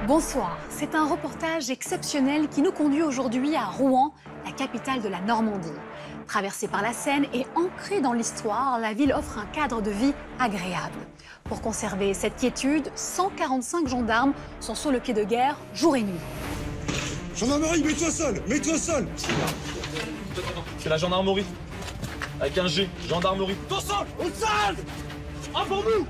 Bonsoir, c'est un reportage exceptionnel qui nous conduit aujourd'hui à Rouen, la capitale de la Normandie. Traversée par la Seine et ancrée dans l'histoire, la ville offre un cadre de vie agréable. Pour conserver cette quiétude, 145 gendarmes sont sur le pied de guerre jour et nuit. Gendarmerie, mets-toi seul, mets-toi seul. C'est la gendarmerie. Avec un G, gendarmerie. Au sol, au sol. Avant nous.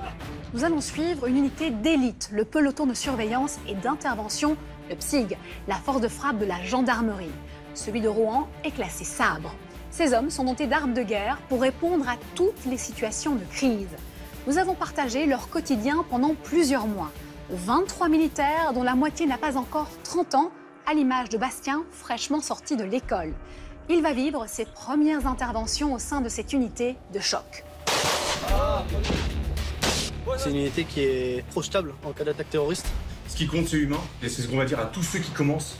Nous allons suivre une unité d'élite, le peloton de surveillance et d'intervention, le PSIG, la force de frappe de la gendarmerie. Celui de Rouen est classé sabre. Ces hommes sont dotés d'armes de guerre pour répondre à toutes les situations de crise. Nous avons partagé leur quotidien pendant plusieurs mois. 23 militaires dont la moitié n'a pas encore 30 ans, à l'image de Bastien, fraîchement sorti de l'école. Il va vivre ses premières interventions au sein de cette unité de choc. C'est une unité qui est projetable en cas d'attaque terroriste. Ce qui compte, c'est humain. Et c'est ce qu'on va dire à tous ceux qui commencent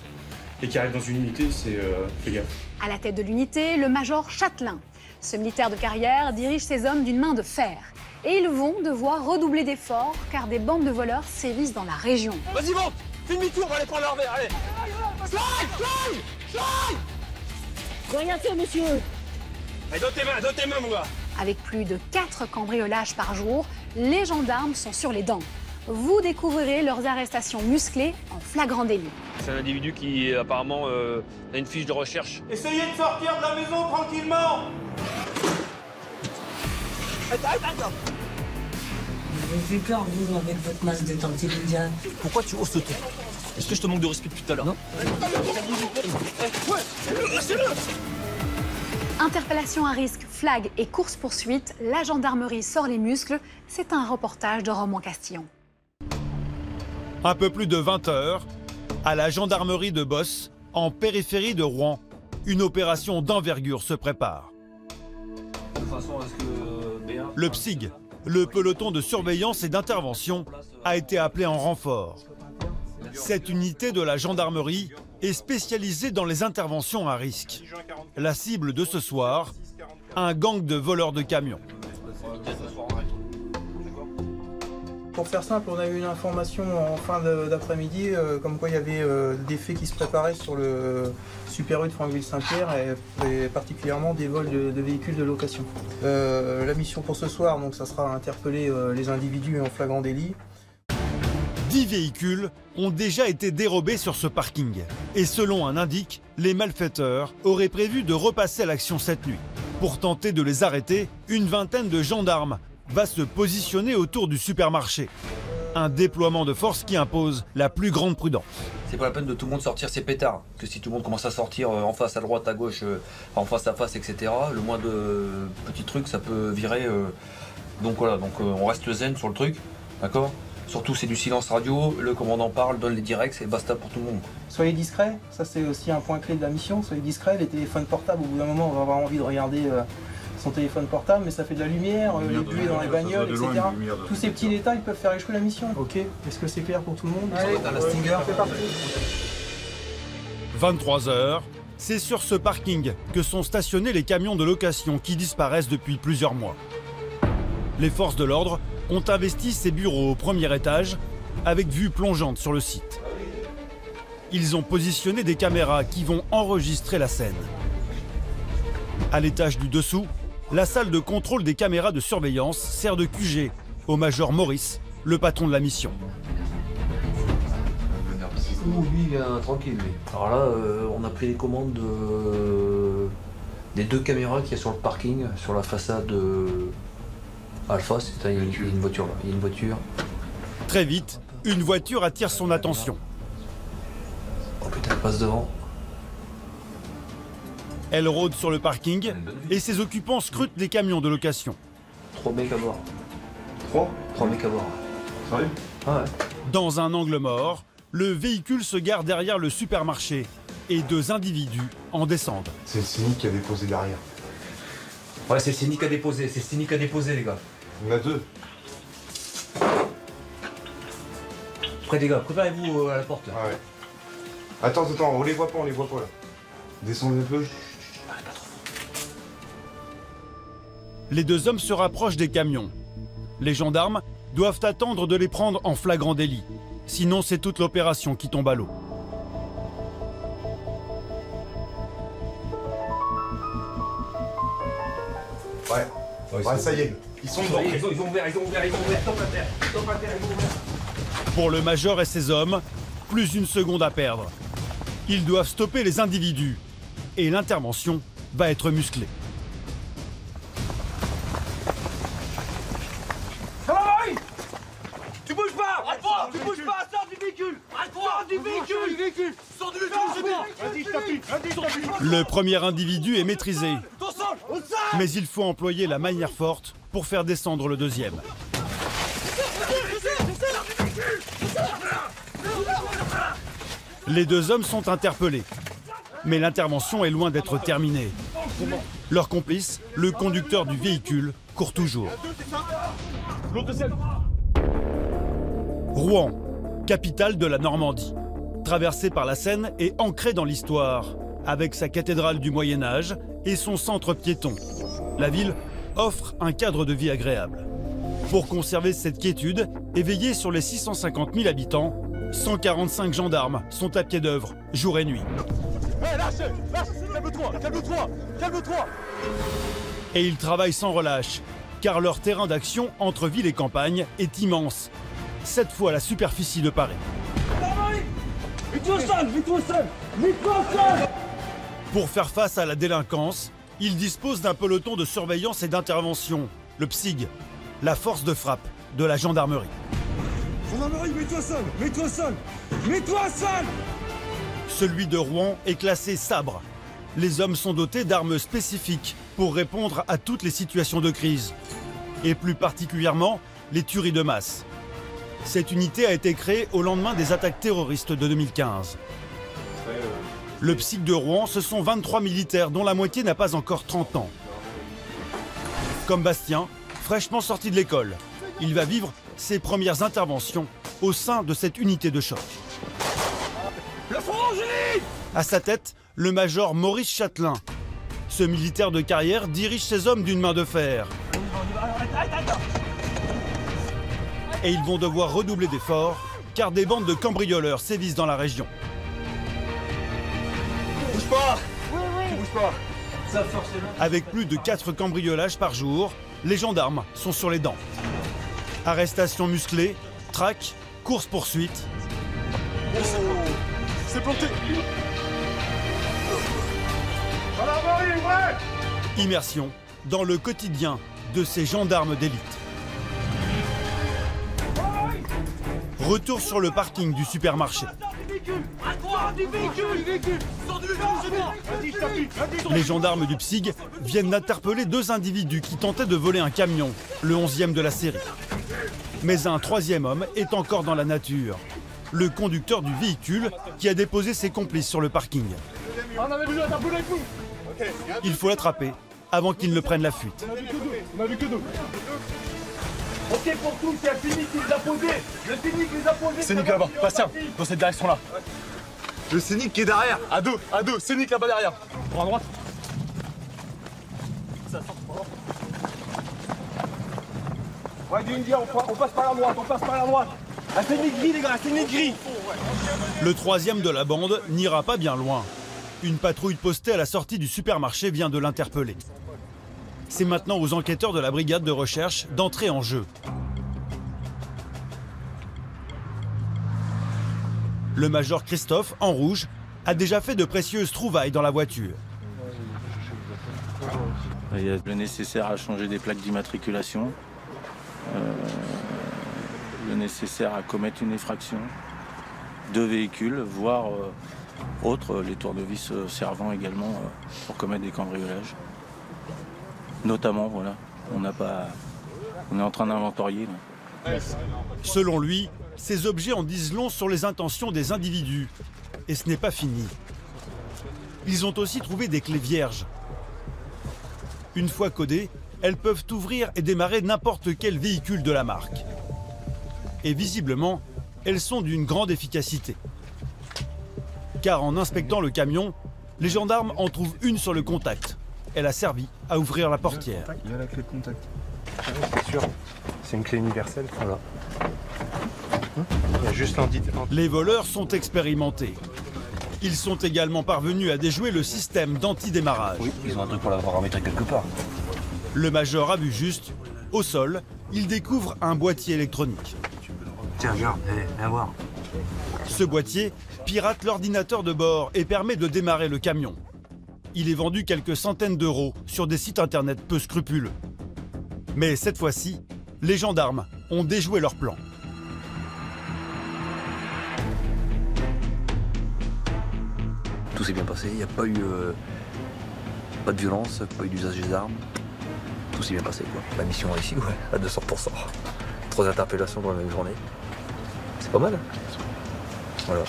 et qui arrivent dans une unité, c'est fais gaffe. À la tête de l'unité, le major Châtelain. Ce militaire de carrière dirige ses hommes d'une main de fer. Et ils vont devoir redoubler d'efforts car des bandes de voleurs sévissent dans la région. Vas-y, monte. Fais demi-tour, on va aller prendre leur verre, allez. Slide, slide. J'ai rien fait, monsieur. Allez, donne tes mains, mon gars. Avec plus de 4 cambriolages par jour, les gendarmes sont sur les dents. Vous découvrirez leurs arrestations musclées en flagrant délit. C'est un individu qui apparemment a une fiche de recherche. Essayez de sortir de la maison tranquillement. Vous avez fait peur, vous, avec votre masque de tantilidien. Pourquoi tu oses te taire? Est-ce que je te manque de respect depuis tout à l'heure? Non. Interpellation à risque, flag et course-poursuite, la gendarmerie sort les muscles. C'est un reportage de Romans-Castillon. Un peu plus de 20 heures, à la gendarmerie de Bosse, en périphérie de Rouen, une opération d'envergure se prépare. Le PSIG, le peloton de surveillance et d'intervention, a été appelé en renfort. Cette unité de la gendarmerie est spécialisée dans les interventions à risque. La cible de ce soir, un gang de voleurs de camions. Pour faire simple, on a eu une information en fin d'après-midi comme quoi il y avait des faits qui se préparaient sur le Super U de Franqueville-Saint-Pierre et particulièrement des vols de véhicules de location. La mission pour ce soir, donc, ça sera interpeller les individus en flagrant délit. 10 véhicules ont déjà été dérobés sur ce parking. Et selon un indique, les malfaiteurs auraient prévu de repasser à l'action cette nuit. Pour tenter de les arrêter, une vingtaine de gendarmes va se positionner autour du supermarché. Un déploiement de force qui impose la plus grande prudence. C'est pas la peine de tout le monde sortir ses pétards. Que si tout le monde commence à sortir en face, à droite, à gauche, en face à face, etc., le moins de petits trucs, ça peut virer. Donc voilà, on reste zen sur le truc, d'accord ? Surtout c'est du silence radio, le commandant parle, donne les directs, et basta pour tout le monde. Soyez discrets, ça c'est aussi un point clé de la mission, soyez discrets, les téléphones portables, au bout d'un moment on va avoir envie de regarder son téléphone portable, mais ça fait de la lumière, les buées dans les bagnoles, etc. Tous ces petits détails peuvent faire échouer la mission. Ok, est-ce que c'est clair pour tout le monde? Allez, dans la Stinger, c'est parti. 23 h, c'est sur ce parking que sont stationnés les camions de location qui disparaissent depuis plusieurs mois. Les forces de l'ordre ont investi ces bureaux au premier étage avec vue plongeante sur le site. Ils ont positionné des caméras qui vont enregistrer la scène. À l'étage du dessous, la salle de contrôle des caméras de surveillance sert de QG au major Maurice, le patron de la mission. Lui, il est tranquille. Lui. Alors là, on a pris les commandes des 2 caméras qu'il y a sur le parking, sur la façade Alpha. Il y a une voiture là. Il y a une voiture. Très vite, une voiture attire son attention. Oh putain, elle passe devant. Elle rôde sur le parking et ses occupants scrutent les camions de location. 3 mecs à bord. 3 mecs à bord. Sérieux? Ah ouais. Dans un angle mort, le véhicule se gare derrière le supermarché et 2 individus en descendent. C'est le cynique qui a déposé derrière. Ouais, c'est le cynique à déposer, les gars. On a 2. Après les gars, préparez-vous à la porte là. Ah ouais. Attends, on les voit pas là. Descendez un peu. Les 2 hommes se rapprochent des camions. Les gendarmes doivent attendre de les prendre en flagrant délit. Sinon, c'est toute l'opération qui tombe à l'eau. Ouais, ça y est. Ils sont dedans. Ils ont ouvert. Tombe à terre, ils ont ouvert. Pour le major et ses hommes, plus d'une seconde à perdre. Ils doivent stopper les individus. Et l'intervention va être musclée. Tu bouges pas! Tu bouges pas! Sors du véhicule! Sors du véhicule! Sors du véhicule! Le premier individu est maîtrisé. Mais il faut employer la manière forte pour faire descendre le deuxième. Les deux hommes sont interpellés. Mais l'intervention est loin d'être terminée. Leur complice, le conducteur du véhicule, court toujours. Rouen, capitale de la Normandie, traversée par la Seine et ancrée dans l'histoire, avec sa cathédrale du Moyen-Âge et son centre piéton. La ville offre un cadre de vie agréable. Pour conserver cette quiétude et veiller sur les 650 000 habitants, 145 gendarmes sont à pied d'œuvre, jour et nuit. Hey, lâche, calme-toi. Et ils travaillent sans relâche, car leur terrain d'action entre ville et campagne est immense. 7 fois la superficie de Paris. Mets-toi au sol. Pour faire face à la délinquance, ils disposent d'un peloton de surveillance et d'intervention, le PSIG, la force de frappe de la gendarmerie. Gendarmerie, mets-toi au sol. Celui de Rouen est classé sabre. Les hommes sont dotés d'armes spécifiques pour répondre à toutes les situations de crise. Et plus particulièrement, les tueries de masse. Cette unité a été créée au lendemain des attaques terroristes de 2015. Le PSIG de Rouen, ce sont 23 militaires dont la moitié n'a pas encore 30 ans. Comme Bastien, fraîchement sorti de l'école, il va vivre ses premières interventions au sein de cette unité de choc. Le front, Julie! À sa tête, le major Maurice Châtelain. Ce militaire de carrière dirige ses hommes d'une main de fer. Et ils vont devoir redoubler d'efforts, car des bandes de cambrioleurs sévissent dans la région. Bouge pas! Tu bouges pas! Ça, forcément. Avec plus de 4 cambriolages par jour, les gendarmes sont sur les dents. Arrestations musclées, traque, course-poursuite. C'est planté! Immersion dans le quotidien de ces gendarmes d'élite. Retour sur le parking du supermarché. Les gendarmes du PSIG viennent d'interpeller 2 individus qui tentaient de voler un camion, le 11e de la série. Mais un 3e homme est encore dans la nature. Le conducteur du véhicule qui a déposé ses complices sur le parking. Il faut l'attraper avant qu'il ne prenne la fuite. On a vu que deux. Ok pour tous, c'est un Scénic qui les a posés. Le Scénic les a posés. Scénic là-bas, Bastien, dans cette direction-là. Le Scénic qui est derrière. À deux, Scénic là-bas derrière. Pour à droite. Ouais, on passe par la droite, Un Scénic gris les gars, un Scénic gris. Le 3e de la bande n'ira pas bien loin. Une patrouille postée à la sortie du supermarché vient de l'interpeller. C'est maintenant aux enquêteurs de la brigade de recherche d'entrer en jeu. Le major Christophe, en rouge, a déjà fait de précieuses trouvailles dans la voiture. Il y a le nécessaire à changer des plaques d'immatriculation, le nécessaire à commettre une effraction, 2 véhicules, voire autres, les tournevis servant également pour commettre des cambriolages. Notamment, voilà, on est en train d'inventorier. Selon lui, ces objets en disent long sur les intentions des individus. Et ce n'est pas fini. Ils ont aussi trouvé des clés vierges. Une fois codées, elles peuvent ouvrir et démarrer n'importe quel véhicule de la marque. Et visiblement, elles sont d'une grande efficacité. Car en inspectant le camion, les gendarmes en trouvent une sur le contact. Elle a servi à ouvrir la portière. Il y a la clé de contact. C'est sûr, c'est une clé universelle. Voilà. Il y a juste Les voleurs sont expérimentés. Ils sont également parvenus à déjouer le système d'anti-démarrage. Oui, ils ont un truc pour l'avoir remettre quelque part. Le major a vu juste. Au sol, il découvre un boîtier électronique. Tiens, regarde, viens voir. Ce boîtier pirate l'ordinateur de bord et permet de démarrer le camion. Il est vendu quelques centaines d'euros sur des sites internet peu scrupuleux. Mais cette fois-ci, les gendarmes ont déjoué leur plan. Tout s'est bien passé, il n'y a pas eu pas de violence, pas eu d'usage des armes. Tout s'est bien passé, quoi. La mission réussie, ouais, à 200%. 3 interpellations dans la même journée. C'est pas mal. Voilà.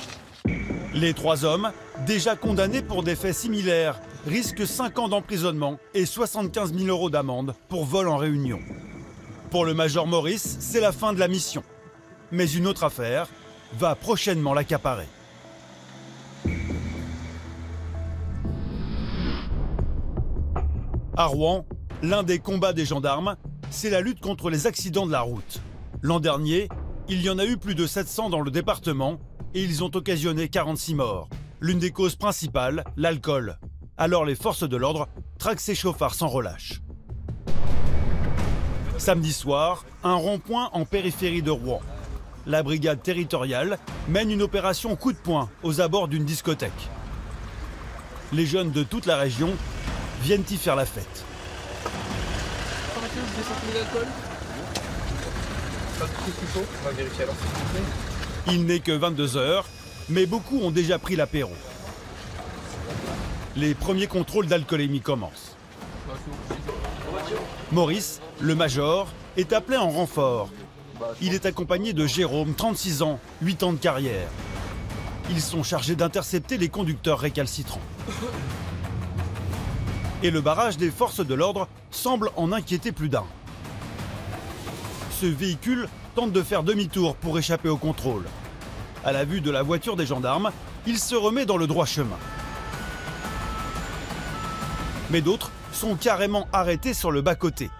Les 3 hommes, déjà condamnés pour des faits similaires, risquent 5 ans d'emprisonnement et 75 000 euros d'amende pour vol en réunion. Pour le major Maurice, c'est la fin de la mission. Mais une autre affaire va prochainement l'accaparer. À Rouen, l'un des combats des gendarmes, c'est la lutte contre les accidents de la route. L'an dernier, il y en a eu plus de 700 dans le département et ils ont occasionné 46 morts. L'une des causes principales, l'alcool. Alors les forces de l'ordre traquent ces chauffards sans relâche. Samedi soir, un rond-point en périphérie de Rouen. La brigade territoriale mène une opération coup de poing aux abords d'une discothèque. Les jeunes de toute la région viennent y faire la fête. Il n'est que 22 h, mais beaucoup ont déjà pris l'apéro. Les premiers contrôles d'alcoolémie commencent. Maurice, le major, est appelé en renfort. Il est accompagné de Jérôme, 36 ans, 8 ans de carrière. Ils sont chargés d'intercepter les conducteurs récalcitrants. Et le barrage des forces de l'ordre semble en inquiéter plus d'un. Ce véhicule tente de faire demi-tour pour échapper au contrôle. À la vue de la voiture des gendarmes, il se remet dans le droit chemin. Mais d'autres sont carrément arrêtés sur le bas-côté.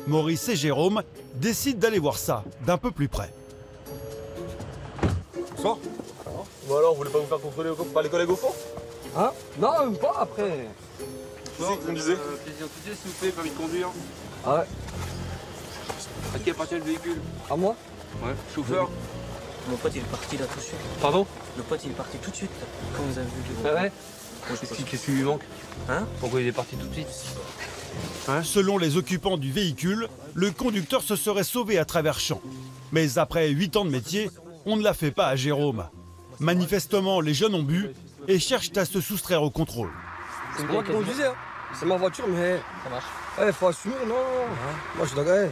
Maurice et Jérôme décident d'aller voir ça d'un peu plus près. Bonsoir. Bon alors, vous voulez pas vous faire contrôler par les collègues au fond? Hein? Non, même pas après. Vous me disiez? Pièce d'identité, s'il vous plaît, permis de conduire. Ah ouais. À qui appartient le véhicule? À moi? Ouais. Chauffeur? Mon pote il est parti là tout de suite. Pardon? Le pote il est parti tout de suite quand vous avez vu le... Ah ouais? Qu'est-ce qui lui manque? Hein? Pourquoi il est parti tout de suite? Selon les occupants du véhicule, le conducteur se serait sauvé à travers champs. Mais après 8 ans de métier, on ne l'a fait pas à Jérôme. Manifestement, les jeunes ont bu et cherchent à se soustraire au contrôle. C'est moi qui conduisais, hein. C'est ma voiture, mais... Ça marche. Ouais, faut assumer, non. Moi, je suis d'accord.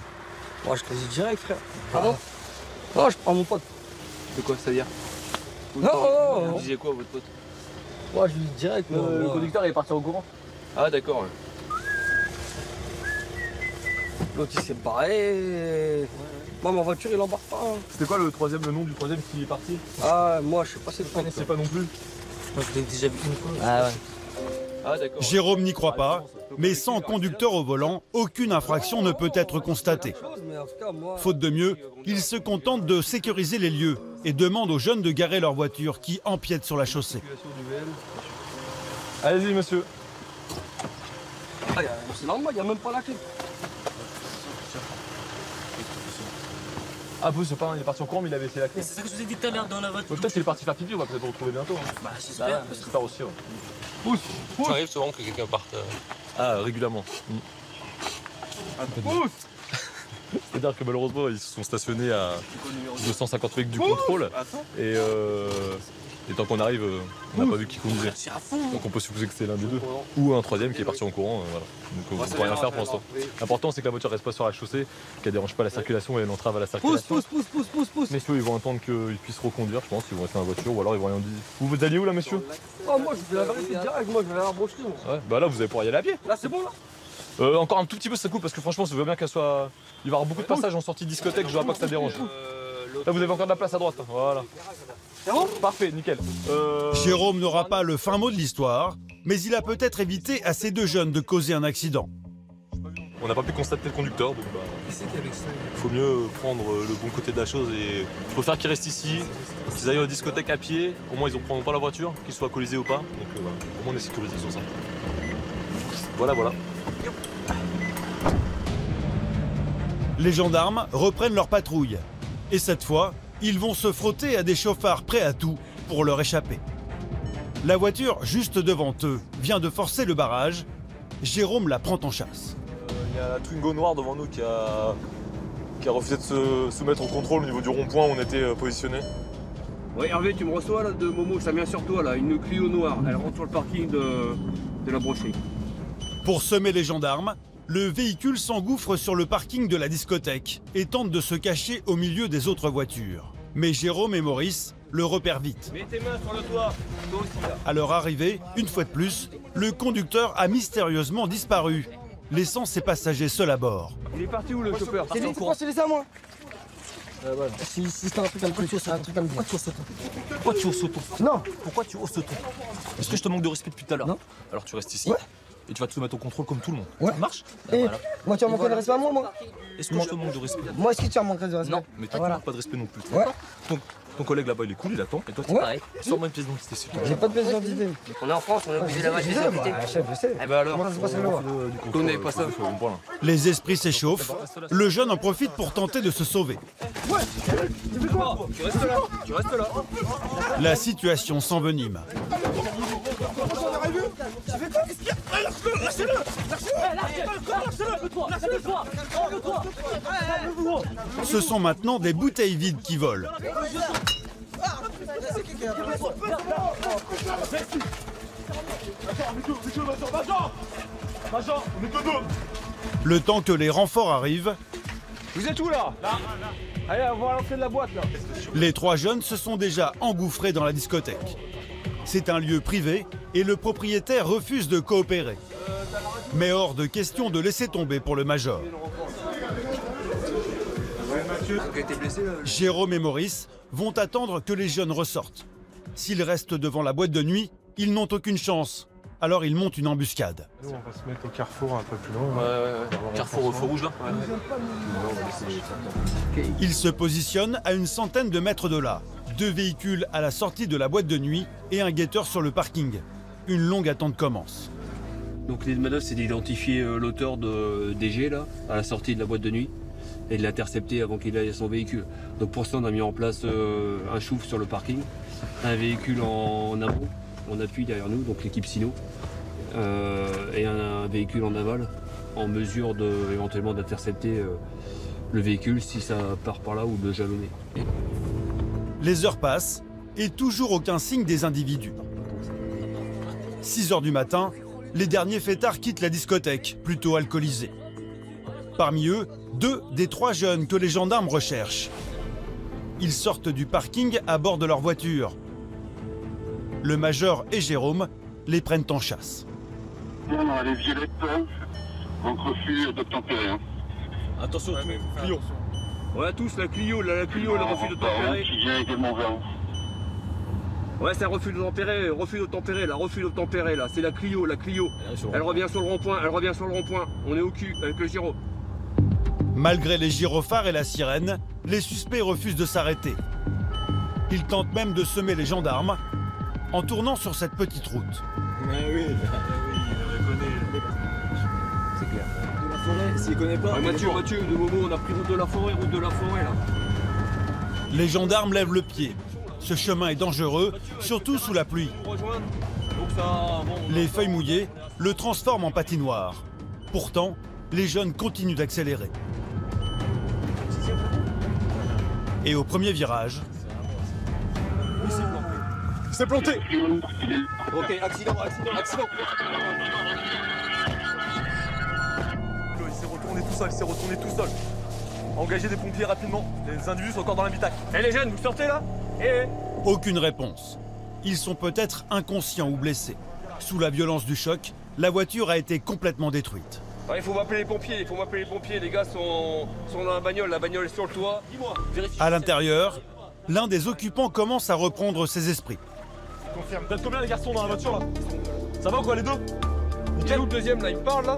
Moi, je quasi direct, frère. Ah bon? Non, je prends mon pote. De quoi, c'est-à-dire? Non. Vous disiez quoi, votre pote? Moi, je lui dis direct. Le conducteur, il est parti au courant? Ah, d'accord. L'autre, il s'est barré. Moi, ma voiture, il embarque pas. Hein. C'était quoi le nom du troisième qui est parti? Ah, moi, je sais pas, c'est le Je sais pas non plus. Moi, je l'ai déjà vu une fois. Ah ouais. Ah, d'accord. Jérôme n'y croit pas, mais sans conducteur au volant, aucune infraction ne peut être constatée. Faute de mieux, il se contente de sécuriser les lieux et demande aux jeunes de garer leur voiture qui empiète sur la chaussée. Allez-y, monsieur. Ah, c'est normal, il n'y a même pas la clé. Ah, vous, c'est pas, il est parti en courant, mais il avait laissé la clé. C'est ça que je vous ai dit tout à l'heure dans la voiture. Peut-être qu'il est parti faire pipi, on va peut-être le retrouver bientôt. Bah, j'espère. J'espère aussi, ouais. Pousse. Ça arrive souvent que quelqu'un parte. Ah, régulièrement. Pousse. C'est-à-dire que malheureusement, ils se sont stationnés à 250 mètres du contrôle. Et tant qu'on arrive, on n'a pas vu qui conduisait. Donc on peut supposer que c'est l'un des deux. Ou un troisième qui est parti en courant. Voilà. Donc on ne peut rien faire pour l'instant. L'important, c'est que la voiture reste pas sur la chaussée, qu'elle dérange pas la circulation et l'entrave à la circulation. Pousse. Messieurs, ils vont attendre qu'ils puissent reconduire, je pense. Ils vont rester dans la voiture ou alors ils vont rien dire. Vous alliez où là, messieurs? Oh, moi, je fais la vérité direct. Moi, je vais à la brocherie. Ouais, bah là, vous allez pouvoir y aller à pied. Là, c'est bon, là? Encore un tout petit peu, ça coupe parce que franchement, ça veut bien qu'elle soit. Il va y avoir beaucoup de passages en sortie discothèque, je vois pas que ça dérange. Là, vous avez encore de la place à droite. Voilà. C'est bon? Parfait, nickel. Jérôme n'aura pas le fin mot de l'histoire, mais il a peut-être évité à ces deux jeunes de causer un accident. On n'a pas pu constater le conducteur, donc faut mieux prendre le bon côté de la chose et je préfère qu'ils restent ici, qu'ils aillent à la discothèque à pied, au moins ils ne prendront pas la voiture, qu'ils soient colisés ou pas, donc voilà, au moins on est sécurisé sur ça. Voilà. Les gendarmes reprennent leur patrouille. Et cette fois, ils vont se frotter à des chauffards prêts à tout pour leur échapper. La voiture, juste devant eux, vient de forcer le barrage. Jérôme la prend en chasse. Il y a la Twingo noire devant nous qui a refusé de se soumettre au contrôle au niveau du rond-point où on était positionné. Ouais, Hervé, tu me reçois là de Momo, ça vient sur toi là, une Clio noire. Elle rentre sur le parking de la brocherie. Pour semer les gendarmes, le véhicule s'engouffre sur le parking de la discothèque et tente de se cacher au milieu des autres voitures. Mais Jérôme et Maurice le repèrent vite. Mets tes mains sur le toit, toi aussi là. À leur arrivée, une fois de plus, le conducteur a mystérieusement disparu, laissant ses passagers seuls à bord. Il est parti où le chauffeur? C'est lui, pourquoi c'est laissé à moi? Si c'est un truc comme ça, pourquoi tu hausses ton Pourquoi tu hausses ton Non. Pourquoi tu hausses ton Est-ce que je te manque de respect depuis tout à l'heure? Non. Alors tu restes ici. Ouais. Et tu vas te soumettre au contrôle comme tout le monde. Ouais. Ça marche? Et moi, tu vas manquer de respect à moi? Est-ce que je te manque de respect? Moi, est-ce que tu vas manquer de respect? Non, mais toi tu manques pas de respect non plus. Ouais. Ton collègue là-bas il est cool, il attend. Et toi c'est Ouais. pareil. Sors-moi une pièce d'identité s'il te plaît. J'ai pas de pièce d'identité. On est en France, on est obligé d'avoir des identités. Chef, je sais. Eh ben alors, Comment ça se passe là-bas? On connaît pas ça. Les esprits s'échauffent, le jeune en profite pour tenter de se sauver. tu restes là. La situation s'envenime. Ce sont maintenant des bouteilles vides qui volent. Le temps que les renforts arrivent, Vous êtes où là? Allez, on va lancer de la boîte là. les trois jeunes se sont déjà engouffrés dans la discothèque. C'est un lieu privé et le propriétaire refuse de coopérer. Mais hors de question de laisser tomber pour le major. Jérôme et Maurice vont attendre que les jeunes ressortent. S'ils restent devant la boîte de nuit, ils n'ont aucune chance. Alors ils montent une embuscade. Nous, on va se mettre au carrefour un peu plus loin. Ouais. Carrefour au feu rouge là. Ils se positionnent à une centaine de mètres de là. 2 véhicules à la sortie de la boîte de nuit et un guetteur sur le parking. Une longue attente commence. Donc l'idée de manœuvre, c'est d'identifier l'auteur de DG là, à la sortie de la boîte de nuit, et de l'intercepter avant qu'il aille à son véhicule. Donc pour ça, on a mis en place un chouf sur le parking, un véhicule en amont, en appui derrière nous, donc l'équipe Sino, et un véhicule en aval, en mesure éventuellement d'intercepter le véhicule si ça part par là ou de jalonner. Les heures passent et toujours aucun signe des individus. 6 heures du matin, les derniers fêtards quittent la discothèque, plutôt alcoolisés. Parmi eux, 2 des 3 jeunes que les gendarmes recherchent. Ils sortent du parking à bord de leur voiture. Le major et Jérôme les prennent en chasse. On a les violettes, donc refus d'obtempérer. Attention, Clio. Ouais, tous la Clio, le refus d'obtempérer. Qui vient également vers vous. Ouais, c'est un refus d'obtempérer, refus d'obtempérer là, c'est la Clio. Elle revient sur le rond-point, on est au cul avec le gyro. Malgré les gyrophares et la sirène, les suspects refusent de s'arrêter. Ils tentent même de semer les gendarmes en tournant sur cette petite route. Oui, je connais. C'est clair. De la forêt, s'il connaît pas. Ouais, Mathieu, de Momo, on a pris route de la forêt là. Les gendarmes lèvent le pied. Ce chemin est dangereux, surtout sous la pluie. Les feuilles mouillées le transforment en patinoire. Pourtant, les jeunes continuent d'accélérer. Et au premier virage... C'est planté. Ok, accident. Il s'est retourné tout seul. Engagez des pompiers rapidement. Les individus sont encore dans l'habitacle. Eh les jeunes, vous sortez là? Aucune réponse. Ils sont peut-être inconscients ou blessés. Sous la violence du choc, la voiture a été complètement détruite. Ouais, il faut m'appeler les pompiers, les gars sont dans la bagnole est sur le toit. Dis-moi, vérifie. À l'intérieur, l'un des occupants commence à reprendre ses esprits. Confirme. Vous êtes combien les garçons dans la voiture là? Ça va ou quoi les 2? Quel ou le deuxième là, il me parle là?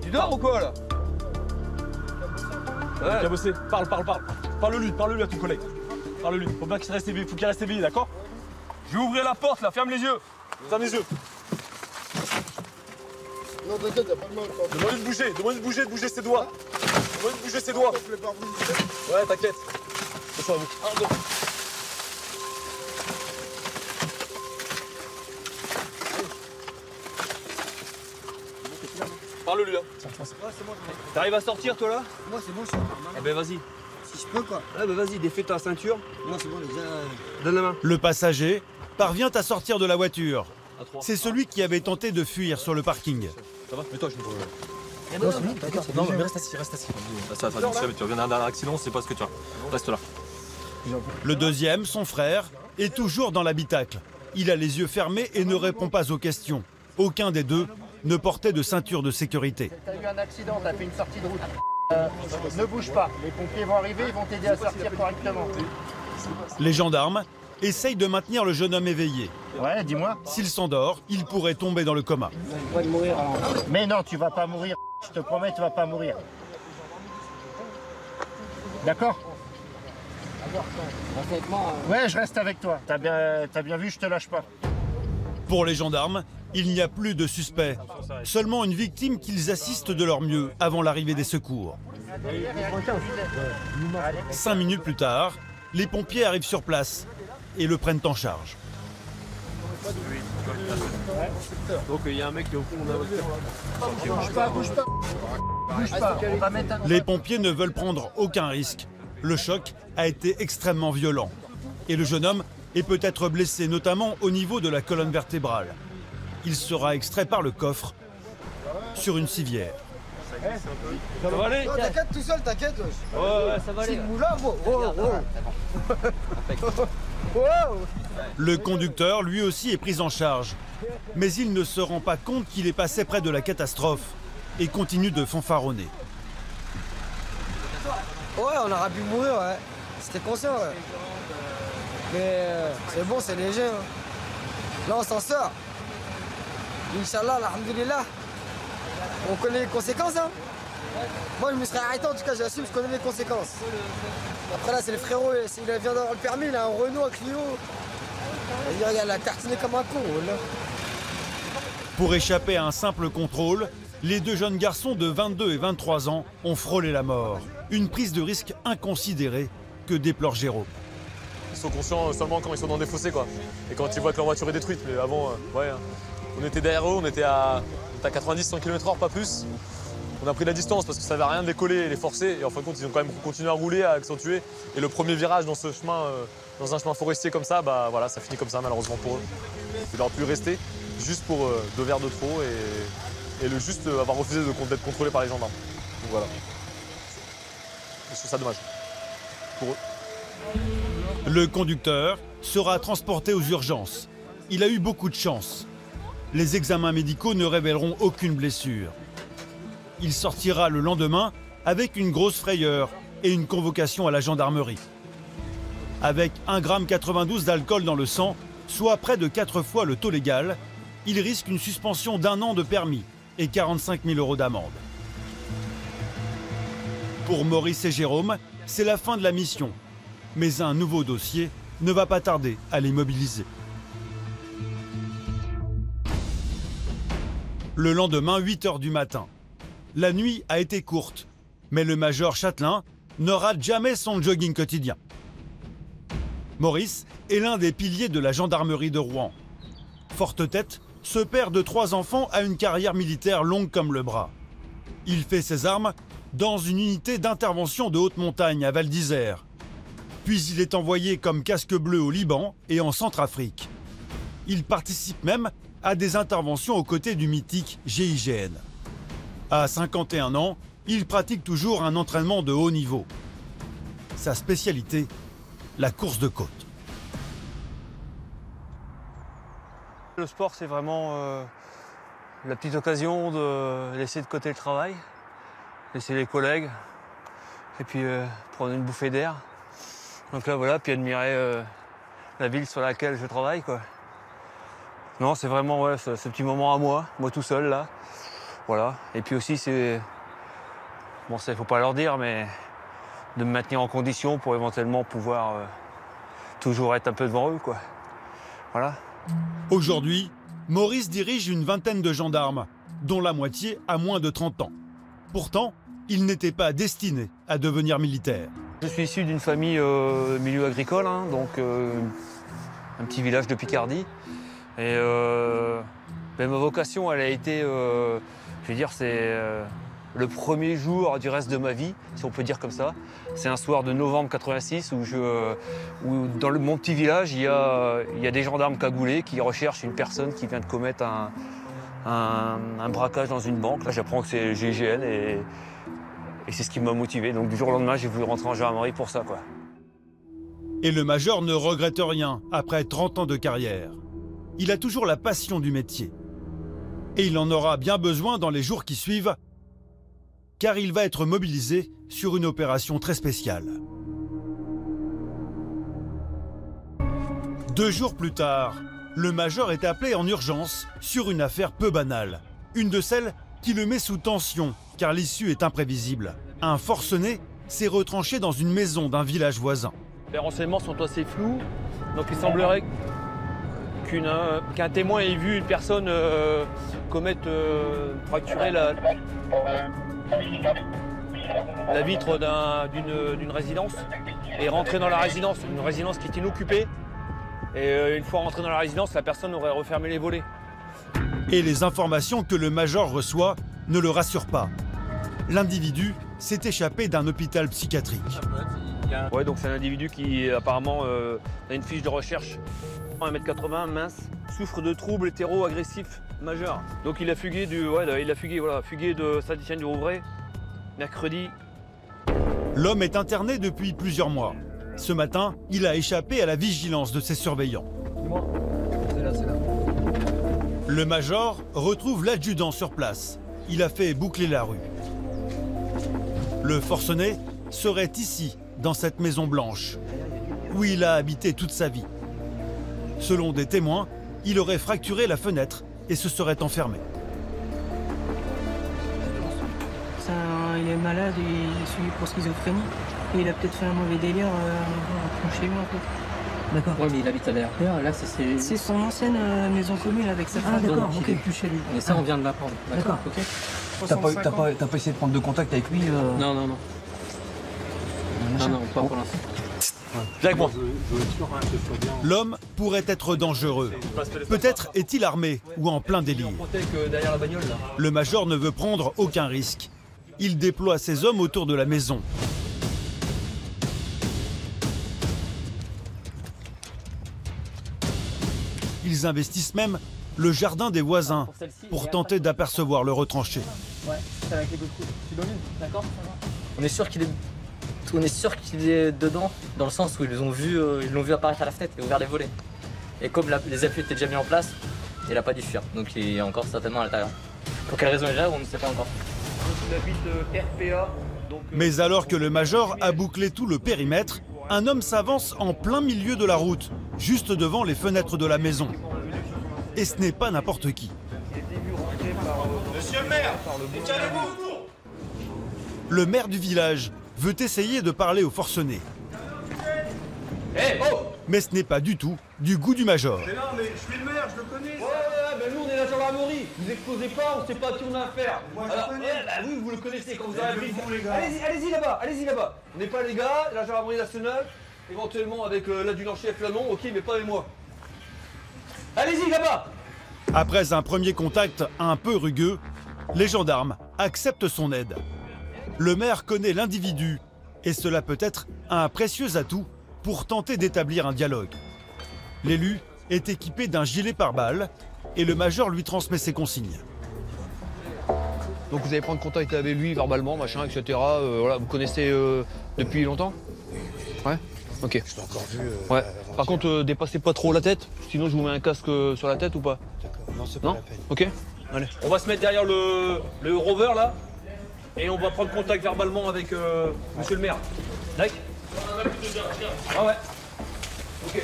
Tu dors ou quoi là? Ouais. Qui a bossé. Parle. Parle-lui à ton collègue. Parle-lui. Faut bien qu'il reste éveillé, d'accord? Je vais ouvrir la porte là, ferme les yeux. Ferme les yeux. Non, t'inquiète, y'a pas de mal. Demande-lui de bouger ses doigts. Demande-lui de bouger ses doigts. Ouais, t'inquiète. C'est ça, vous. 1, 2. Parle-lui, hein. Ouais, c'est moi. T'arrives à sortir, toi, là? Moi, c'est bon, je suis. Eh ben, vas-y. Si je peux, quoi. Ouais, ben, vas-y, défais ta ceinture. Non, c'est bon, déjà. Donne la main. Le passager parvient à sortir de la voiture. C'est celui qui avait tenté de fuir sur le parking. Ça va? Mets-toi, je me trouve. Non, c'est bon, t'inquiète. Non, mais reste assis. Ça va, tu reviens d'un accident, c'est pas ce que tu as. Reste là. Le deuxième, son frère, est toujours dans l'habitacle. Il a les yeux fermés et ne répond pas aux questions. Aucun des deux ne portait de ceinture de sécurité. T'as eu un accident, t'as fait une sortie de route. Ne bouge pas, les pompiers vont arriver, ils vont t'aider à sortir correctement. Les gendarmes essayent de maintenir le jeune homme éveillé. Ouais, dis-moi. S'il s'endort, il pourrait tomber dans le coma. Tu vas mourir alors. Mais non, tu vas pas mourir. Je te promets, tu vas pas mourir. D'accord? Ouais, je reste avec toi. T'as bien vu, je te lâche pas. Pour les gendarmes, il n'y a plus de suspect. Seulement une victime qu'ils assistent de leur mieux avant l'arrivée des secours. 5 minutes plus tard, les pompiers arrivent sur place et le prennent en charge. Donc il y a un mec qui est au fond de la voiture. Bouge pas. On va mettre un... Les pompiers ne veulent prendre aucun risque. Le choc a été extrêmement violent. Et le jeune homme est peut-être blessé, notamment au niveau de la colonne vertébrale. Il sera extrait par le coffre sur une civière. Ça va aller? T'inquiète tout seul, t'inquiète. Ouais, ça va aller. C'est le moulin, Le conducteur, lui aussi, est pris en charge. Mais il ne se rend pas compte qu'il est passé près de la catastrophe et continue de fanfaronner. Ouais, on aurait pu mourir, ouais. C'était conscient, ouais. Mais c'est bon, c'est léger. Hein. Là, on s'en sort. Inch'Allah, alhamdoulilah. On connaît les conséquences, hein. Moi, je me serais arrêté, en tout cas, j'assume, je connais les conséquences. Après, là, c'est le frérot, il vient d'avoir le permis, il a un Renault, un Clio. Il a tartiné comme un con, là. Pour échapper à un simple contrôle, les deux jeunes garçons de 22 et 23 ans ont frôlé la mort. Une prise de risque inconsidérée que déplore Jérôme. Ils sont conscients seulement quand ils sont dans des fossés, quoi. Et quand ils voient que leur voiture est détruite. Mais avant, ouais, on était derrière eux, on était à 90-100 km/h, pas plus. On a pris la distance parce que ça ne servait à rien de les coller et les forcer. Et en fin de compte, ils ont quand même continué à rouler, à accentuer. Et le premier virage dans ce chemin, dans un chemin forestier comme ça, bah voilà, ça finit comme ça malheureusement pour eux. Il aurait pu rester juste pour 2 verres de trop et le juste avoir refusé d'être contrôlé par les gendarmes. Donc voilà. Je trouve ça dommage pour eux. Le conducteur sera transporté aux urgences. Il a eu beaucoup de chance. Les examens médicaux ne révéleront aucune blessure. Il sortira le lendemain avec une grosse frayeur et une convocation à la gendarmerie. Avec 1,92 g d'alcool dans le sang, soit près de 4 fois le taux légal, il risque une suspension d'1 an de permis et 45 000 € d'amende. Pour Maurice et Jérôme, c'est la fin de la mission. Mais un nouveau dossier ne va pas tarder à les mobiliser. Le lendemain, 8 h du matin. La nuit a été courte, mais le major Châtelain ne rate jamais son jogging quotidien. Maurice est l'un des piliers de la gendarmerie de Rouen. Forte tête, ce père de 3 enfants a une carrière militaire longue comme le bras. Il fait ses armes dans une unité d'intervention de haute montagne à Val d'Isère. Puis il est envoyé comme casque bleu au Liban et en Centrafrique. Il participe même à des interventions aux côtés du mythique GIGN. À 51 ans, il pratique toujours un entraînement de haut niveau. Sa spécialité, la course de côte. Le sport, c'est vraiment la petite occasion de laisser de côté le travail, laisser les collègues, et puis prendre une bouffée d'air. Donc là, voilà, puis admirer la ville sur laquelle je travaille, quoi. Non, c'est vraiment ouais, ce petit moment à moi tout seul, là. Voilà. Et puis aussi, c'est... Bon, ça, il faut pas leur dire, mais me maintenir en condition pour éventuellement pouvoir toujours être un peu devant eux, quoi. Voilà. Aujourd'hui, Maurice dirige une vingtaine de gendarmes, dont la moitié a moins de 30 ans. Pourtant, il n'était pas destiné à devenir militaire. Je suis issu d'une famille milieu agricole, hein, donc un petit village de Picardie. Et ma vocation, elle a été, je vais dire, c'est le premier jour du reste de ma vie, si on peut dire comme ça. C'est un soir de novembre 86 où dans mon petit village, il y a des gendarmes cagoulés qui recherchent une personne qui vient de commettre un braquage dans une banque. Là, j'apprends que c'est GIGN et c'est ce qui m'a motivé. Donc du jour au lendemain, j'ai voulu rentrer en gendarmerie pour ça, quoi. Et le major ne regrette rien après 30 ans de carrière. Il a toujours la passion du métier. Et il en aura bien besoin dans les jours qui suivent, car il va être mobilisé sur une opération très spéciale. 2 jours plus tard, le major est appelé en urgence sur une affaire peu banale. Une de celles qui le met sous tension, car l'issue est imprévisible. Un forcené s'est retranché dans une maison d'un village voisin. Les renseignements sont assez flous, donc il semblerait qu'un témoin ait vu une personne fracturer la vitre d'une résidence et rentrer dans la résidence, une résidence qui est inoccupée. Et une fois rentré dans la résidence, la personne aurait refermé les volets. Et les informations que le major reçoit ne le rassurent pas. L'individu s'est échappé d'un hôpital psychiatrique. Ouais, donc c'est un individu qui apparemment a une fiche de recherche, 1m80, mince, souffre de troubles hétéro-agressifs majeurs. Donc il a fugué de Saint-Étienne-du-Rouvray, mercredi. L'homme est interné depuis plusieurs mois. Ce matin, il a échappé à la vigilance de ses surveillants. Le major retrouve l'adjudant sur place. Il a fait boucler la rue. Le forcené serait ici, dans cette maison blanche, où il a habité toute sa vie. Selon des témoins, il aurait fracturé la fenêtre et se serait enfermé. Il est malade, il est suivi pour schizophrénie. Et il a peut-être fait un mauvais délire chez lui un peu. D'accord. Ouais, mais il habite à l'RPA, là c'est... C'est son ancienne maison commune avec sa femme. Ah d'accord, ok. Plus chez lui. Et ça on vient de l'apprendre. D'accord, ok. T'as pas essayé de prendre de contact avec lui Non, non, non. Non, pas pour l'instant. L'homme pourrait être dangereux. Peut-être est-il armé ou en plein délire. Le major ne veut prendre aucun risque. Il déploie ses hommes autour de la maison. Ils investissent même le jardin des voisins pour tenter d'apercevoir le retranché. Ouais, c'est avec les coups de coude. Tu domines, d'accord? On est sûr qu'il est dedans, dans le sens où ils l'ont vu apparaître à la fenêtre et ouvert les volets. Et comme les appuis étaient déjà mis en place, il n'a pas dû fuir. Donc il est encore certainement à l'intérieur. Pour quelle raison il est là, on ne sait pas encore. Il habite RPA. Mais alors que le major a bouclé tout le périmètre, un homme s'avance en plein milieu de la route, juste devant les fenêtres de la maison. Et ce n'est pas n'importe qui. Monsieur le maire, calmez-vous. Le maire du village veut essayer de parler au forcené. Hey, oh! Mais ce n'est pas du tout du goût du major. Mais non, mais je suis le maire, je le connais. Ouais, mais nous on est la gendarmerie. Vous explosez pas, on sait pas à qui on a affaire. Moi je connais. Oui, vous le connaissez quand vous avez bon, les gars. Allez-y là-bas. On n'est pas les gars, la gendarmerie nationale, éventuellement avec l'adjudant-chef Lamont, ok, mais pas avec moi. Allez-y là-bas. Après un premier contact un peu rugueux, les gendarmes acceptent son aide. Le maire connaît l'individu et cela peut être un précieux atout pour tenter d'établir un dialogue. L'élu est équipé d'un gilet pare-balles et le major lui transmet ses consignes. Donc vous allez prendre contact avec lui verbalement, machin, etc. Voilà, vous connaissez depuis longtemps? Ouais. Ok. Je l'ai encore vu. Ouais. Par contre, dépassez pas trop la tête, sinon je vous mets un casque sur la tête ou pas? D'accord. Non, c'est pas la peine. Ok. Allez. On va se mettre derrière le rover là et on va prendre contact verbalement avec monsieur le maire. D'accord? Ah ouais. Ok.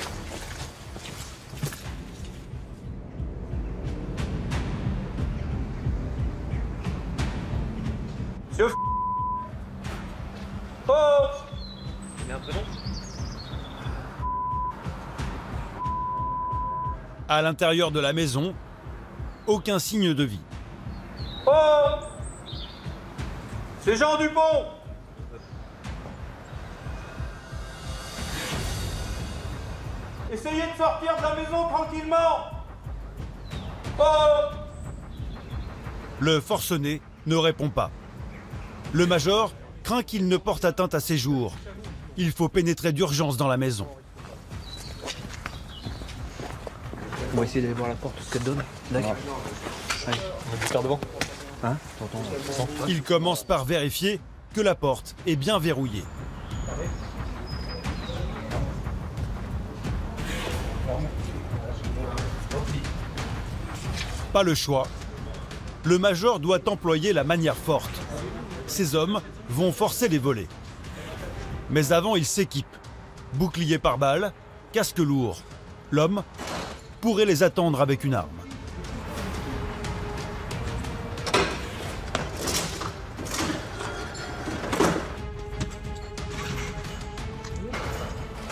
Monsieur Oh! un prénom. À l'intérieur de la maison, aucun signe de vie. Oh! C'est Jean Dupont! Essayez de sortir de la maison tranquillement! Oh! Le forcené ne répond pas. Le major craint qu'il ne porte atteinte à ses jours. Il faut pénétrer d'urgence dans la maison. On va essayer d'aller voir la porte, ce qu'elle donne. D'accord. On va faire devant. Hein? Il commence par vérifier que la porte est bien verrouillée. Pas le choix. Le major doit employer la manière forte. Ces hommes vont forcer les volets. Mais avant, il s'équipe. Bouclier pare-balles, casque lourd. L'homme pourrait les attendre avec une arme.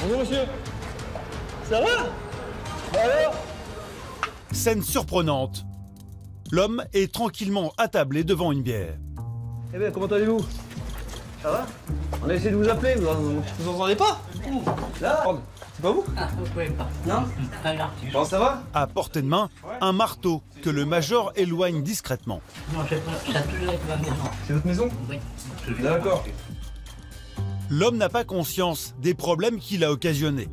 Bonjour monsieur. Ça va? Bah alors? Scène surprenante. L'homme est tranquillement attablé devant une bière. Eh bien, comment allez-vous? Ça va? On a essayé de vous appeler, vous entendez pas? Là? C'est pas vous? Ah, vous pouvez pas. Non? Très bien. Bon, ça va? À portée de main, un marteau que le major éloigne discrètement. Non, je sais pas, ça a toujours été ma maison. C'est votre maison? Oui. D'accord. L'homme n'a pas conscience des problèmes qu'il a occasionnés.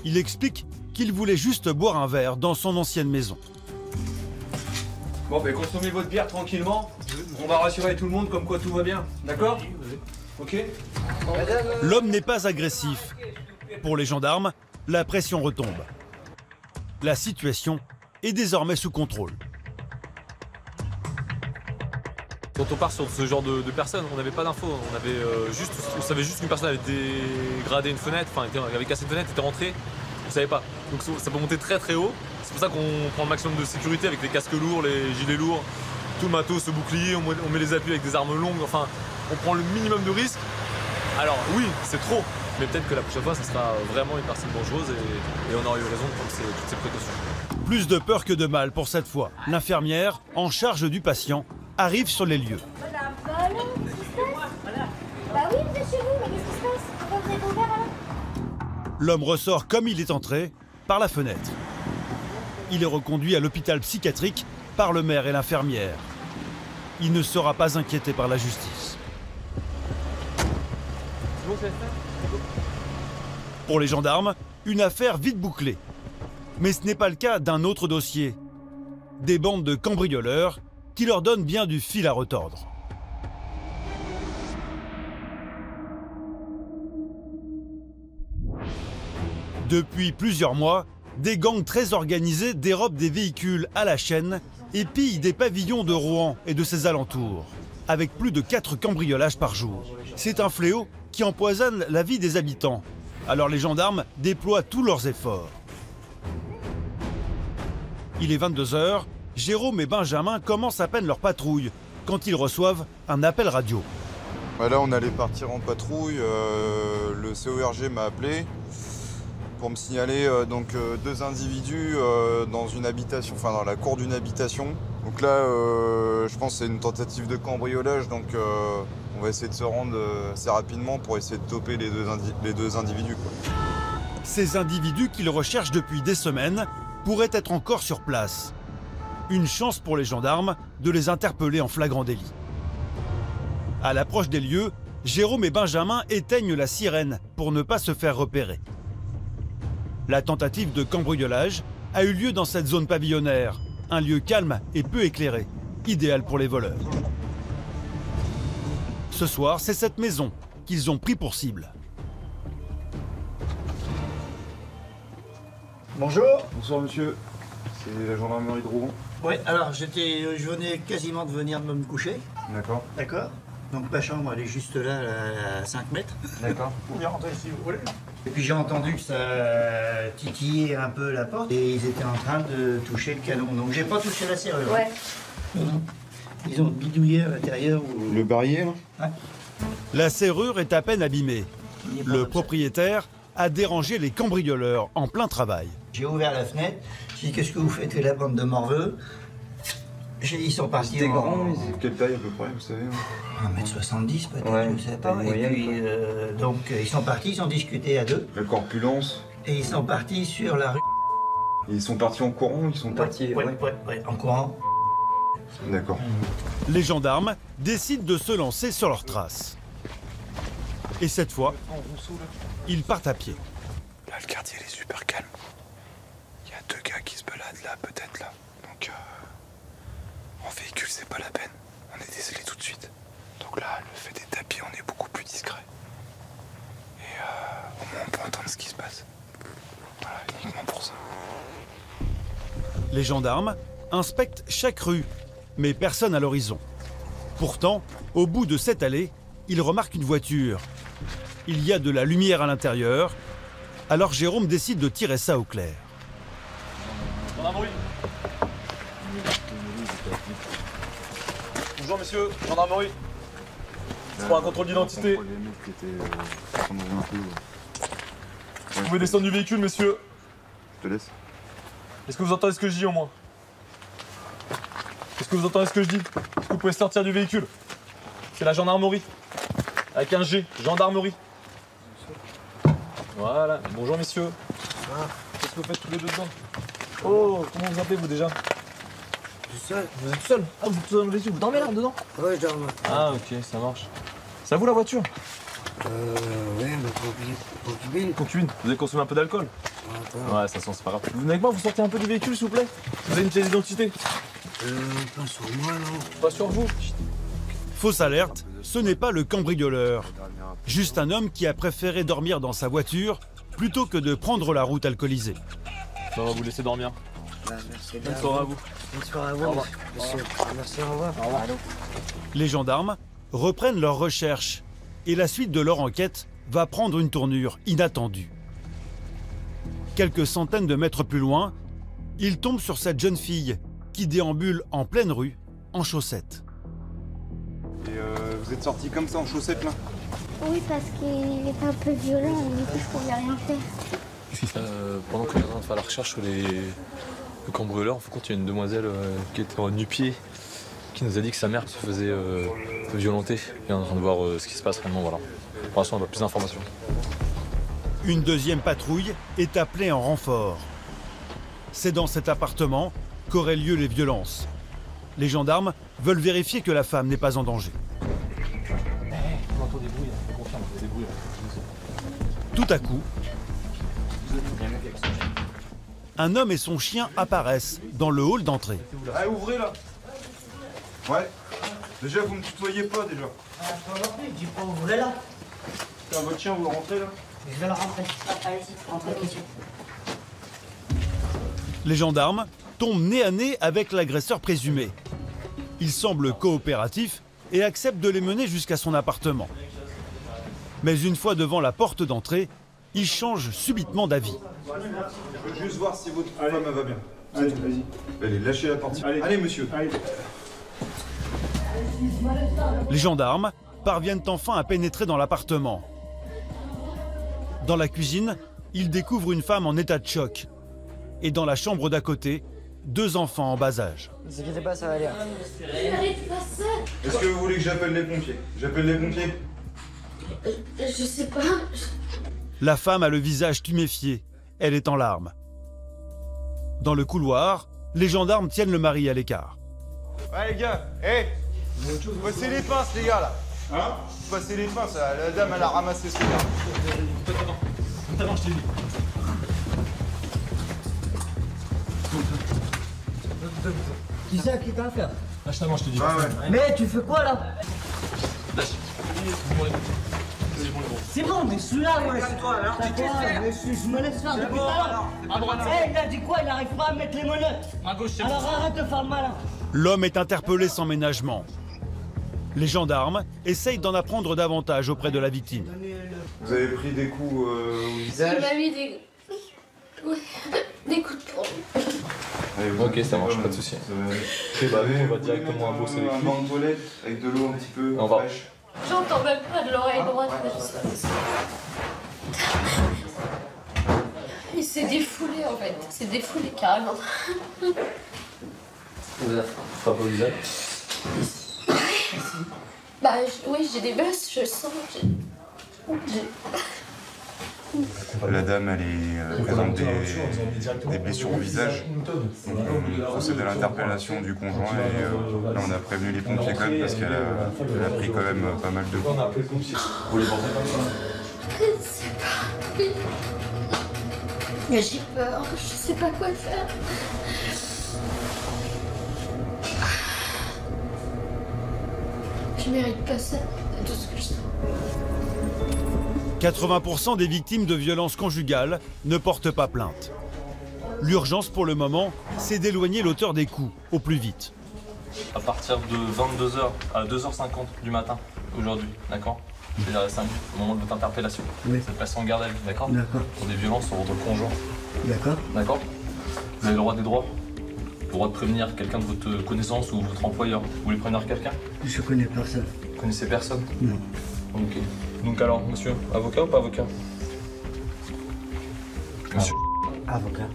Il explique qu'il voulait juste boire un verre dans son ancienne maison. Bon, ben consommez votre bière tranquillement. On va rassurer tout le monde comme quoi tout va bien. D'accord? Ok? L'homme n'est pas agressif. Pour les gendarmes, la pression retombe. La situation est désormais sous contrôle. Quand on part sur ce genre de personnes, on n'avait pas d'infos. On savait juste qu'une personne avait dégradé une fenêtre, enfin avait cassé une fenêtre, était rentrée. On savait pas. Donc ça peut monter très très haut. C'est pour ça qu'on prend le maximum de sécurité avec les casques lourds, les gilets lourds, tout le matos, ce bouclier, on met les appuis avec des armes longues. Enfin, on prend le minimum de risques. Alors oui, c'est trop, mais peut-être que la prochaine fois, ça sera vraiment une personne dangereuse et on aura eu raison de prendre toutes ces précautions. Plus de peur que de mal pour cette fois. L'infirmière, en charge du patient, arrive sur les lieux. Madame, qu'est-ce qui se passe? Bah oui, vous êtes chez vous, mais qu'est-ce qui se passe? Pourquoi vous êtes ouvert alors? L'homme ressort comme il est entré, par la fenêtre. Il est reconduit à l'hôpital psychiatrique par le maire et l'infirmière. Il ne sera pas inquiété par la justice. Pour les gendarmes, une affaire vite bouclée. Mais ce n'est pas le cas d'un autre dossier. Des bandes de cambrioleurs qui leur donnent bien du fil à retordre. Depuis plusieurs mois, des gangs très organisés dérobent des véhicules à la chaîne et pillent des pavillons de Rouen et de ses alentours, avec plus de 4 cambriolages par jour. C'est un fléau qui empoisonne la vie des habitants. Alors les gendarmes déploient tous leurs efforts. Il est 22 h, Jérôme et Benjamin commencent à peine leur patrouille quand ils reçoivent un appel radio. Là, on allait partir en patrouille. Le CORG m'a appelé pour me signaler deux individus dans une habitation, enfin dans la cour d'une habitation. Donc là, je pense que c'est une tentative de cambriolage, donc on va essayer de se rendre assez rapidement pour essayer de toper les deux individus, quoi. Ces individus qu'ils recherchent depuis des semaines pourraient être encore sur place. Une chance pour les gendarmes de les interpeller en flagrant délit. À l'approche des lieux, Jérôme et Benjamin éteignent la sirène pour ne pas se faire repérer. La tentative de cambriolage a eu lieu dans cette zone pavillonnaire, un lieu calme et peu éclairé, idéal pour les voleurs. Ce soir, c'est cette maison qu'ils ont pris pour cible. Bonjour. Bonsoir monsieur, c'est la gendarmerie de Rouen. Oui, alors je venais quasiment de venir de me coucher. D'accord. D'accord. Donc ma chambre elle est juste là à 5 mètres. D'accord. Vous pouvez rentrer si vous voulez. Et puis j'ai entendu que ça titillait un peu la porte et ils étaient en train de toucher le canon. Donc j'ai pas touché la serrure. Ouais. Non. Ils ont bidouillé à l'intérieur. Le barillet là? Ouais. La serrure est à peine abîmée. Le propriétaire a dérangé les cambrioleurs en plein travail. J'ai ouvert la fenêtre, j'ai dit qu'est-ce que vous faites la bande de morveux? Ils sont partis. C'était grand, quelle taille à peu près, vous savez? 1m70 peut-être, je sais pas. Et puis, donc, ils sont partis, ils ont discuté à deux. La corpulence. Et ils sont partis sur la rue. Et ils sont partis en courant, ils sont partis ouais, en courant. D'accord. Les gendarmes décident de se lancer sur leurs traces. Et cette fois, ils partent à pied. Là, le quartier il est super calme. Il y a 2 gars qui se baladent là, peut-être là. Donc, en véhicule, c'est pas la peine. On est décelé tout de suite. Donc là, le fait d'être à pied, on est beaucoup plus discret. Et au moins, on peut entendre ce qui se passe. Voilà, uniquement pour ça. Les gendarmes inspectent chaque rue, mais personne à l'horizon. Pourtant, au bout de cette allée, ils remarquent une voiture. Il y a de la lumière à l'intérieur, alors Jérôme décide de tirer ça au clair. Gendarmerie. Bonjour messieurs, gendarmerie. C'est pour un contrôle d'identité. Vous pouvez descendre du véhicule, messieurs. Je te laisse. Est-ce que vous entendez ce que je dis au moins? Est-ce que vous entendez ce que je dis? Est-ce que vous pouvez sortir du véhicule? C'est la gendarmerie. Avec un G, gendarmerie. Voilà, bonjour messieurs. Qu'est-ce que vous faites tous les deux dedans? Oh, comment vous appelez vous déjà? Je suis seul. Vous êtes seul? Ah, vous êtes dans le véhicule, vous dormez là dedans? Ouais, je dors. Ah, ok, ça marche. C'est à vous la voiture? Ouais, ma concubine. Concubine, vous avez consommé un peu d'alcool? Ouais, ça sent, c'est pas grave. Vous venez avec moi, vous sortez un peu du véhicule s'il vous plaît? Vous avez une pièce d'identité? Pas sur moi, non. Pas sur vous? Fausse alerte, ce n'est pas le cambrioleur. Juste un homme qui a préféré dormir dans sa voiture plutôt que de prendre la route alcoolisée. On va vous laisser dormir. Merci. Bonne soirée à vous. Bonne soirée à vous, monsieur. Merci, au revoir. Au revoir. Les gendarmes reprennent leurs recherches et la suite de leur enquête va prendre une tournure inattendue. Quelques centaines de mètres plus loin, ils tombent sur cette jeune fille qui déambule en pleine rue en chaussettes. Et vous êtes sortis comme ça en chaussettes là? Oui, parce qu'il était un peu violent, et du coup, je pouvais rien faire. Pendant qu'on est en train de faire la recherche sur les cambrioleurs, en fait, il y a une demoiselle qui était en nu-pied qui nous a dit que sa mère se faisait violenter. Et on est en train de voir ce qui se passe réellement, voilà. Pour l'instant, on a plus d'informations. Une deuxième patrouille est appelée en renfort. C'est dans cet appartement qu'auraient lieu les violences. Les gendarmes veulent vérifier que la femme n'est pas en danger. On entend des bruits, on confirme, il y a des bruits. Tout à coup, un homme et son chien apparaissent dans le hall d'entrée. Allez, ouvrez là. Ouais. Déjà, vous me tutoyez pas déjà. Je dis pas ouvrez là. Votre chien, vous le rentrez là? Je vais le rentrer. Allez-y, rentrez, monsieur. Les gendarmes tombent nez à nez avec l'agresseur présumé. Il semble coopératif et accepte de les mener jusqu'à son appartement. Mais une fois devant la porte d'entrée, il change subitement d'avis. Je veux juste voir si votre femme va bien. Allez, vas-y. Allez, lâchez la porte. Allez, monsieur. Allez. Les gendarmes parviennent enfin à pénétrer dans l'appartement. Dans la cuisine, ils découvrent une femme en état de choc. Et dans la chambre d'à côté, 2 enfants en bas âge. Ne vous inquiétez pas, ça va aller. Est-ce que vous voulez que j'appelle les pompiers? J'appelle les pompiers? Je sais pas. La femme a le visage tuméfié. Elle est en larmes. Dans le couloir, les gendarmes tiennent le mari à l'écart. Ouais, les gars, passez les pinces, les gars, là. Hein? Passez les pinces, la dame, elle a ramassé ce gars. Attends, je t'ai dit. Qui c'est qui t'a à faire? Lâche ta main, je te dis. Ah ouais. Mais tu fais quoi là? Lâche. C'est bon, mais celui-là, ouais. Calme-toi, alors tu t'es fait. Je me laisse faire depuis tout à l'heure. À droite. Il a dit quoi? Il n'arrive pas à mettre les menottes. À gauche, c'est bon. Alors arrête de faire le malin. L'homme est interpellé sans ménagement. Les gendarmes essayent d'en apprendre davantage auprès de la victime. Vous avez pris des coups au visage? Il m'a mis des... Ouais, des coups de poing. Ok, ça marche, pas de soucis. Bah, on va directement bosser avec lui. Un banc de toilette avec de l'eau un petit peu on va. fraîche. J'entends même pas de l'oreille droite. C'est défoulé en fait, c'est défoulé carrément. Vous avez frappé au visage? Bah oui, j'ai des bosses, je sens. La dame, elle présente des blessures au visage. On procède à l'interpellation du conjoint et là on a prévenu les pompiers quand même parce qu'elle a pris quand même pas mal de coups. Vous les portez pas? Je sais pas. Mais j'ai peur, je sais pas quoi faire. Je mérite pas ça, c'est tout ce que je sens. 80% des victimes de violences conjugales ne portent pas plainte. L'urgence pour le moment, c'est d'éloigner l'auteur des coups au plus vite. À partir de 22h à 2h50 du matin aujourd'hui, d'accord? C'est-à-dire à 5 minutes au moment de votre interpellation. Oui. Vous êtes placé en garde à vue, d'accord? D'accord. Pour des violences sur votre conjoint. D'accord. D'accord? Vous avez le droit des droits. Le droit de prévenir quelqu'un de votre connaissance ou votre employeur. Vous voulez prévenir quelqu'un? Je connais personne. Vous connaissez personne? Non. Ok. Donc alors, monsieur, avocat ou pas avocat? Monsieur. Avocat.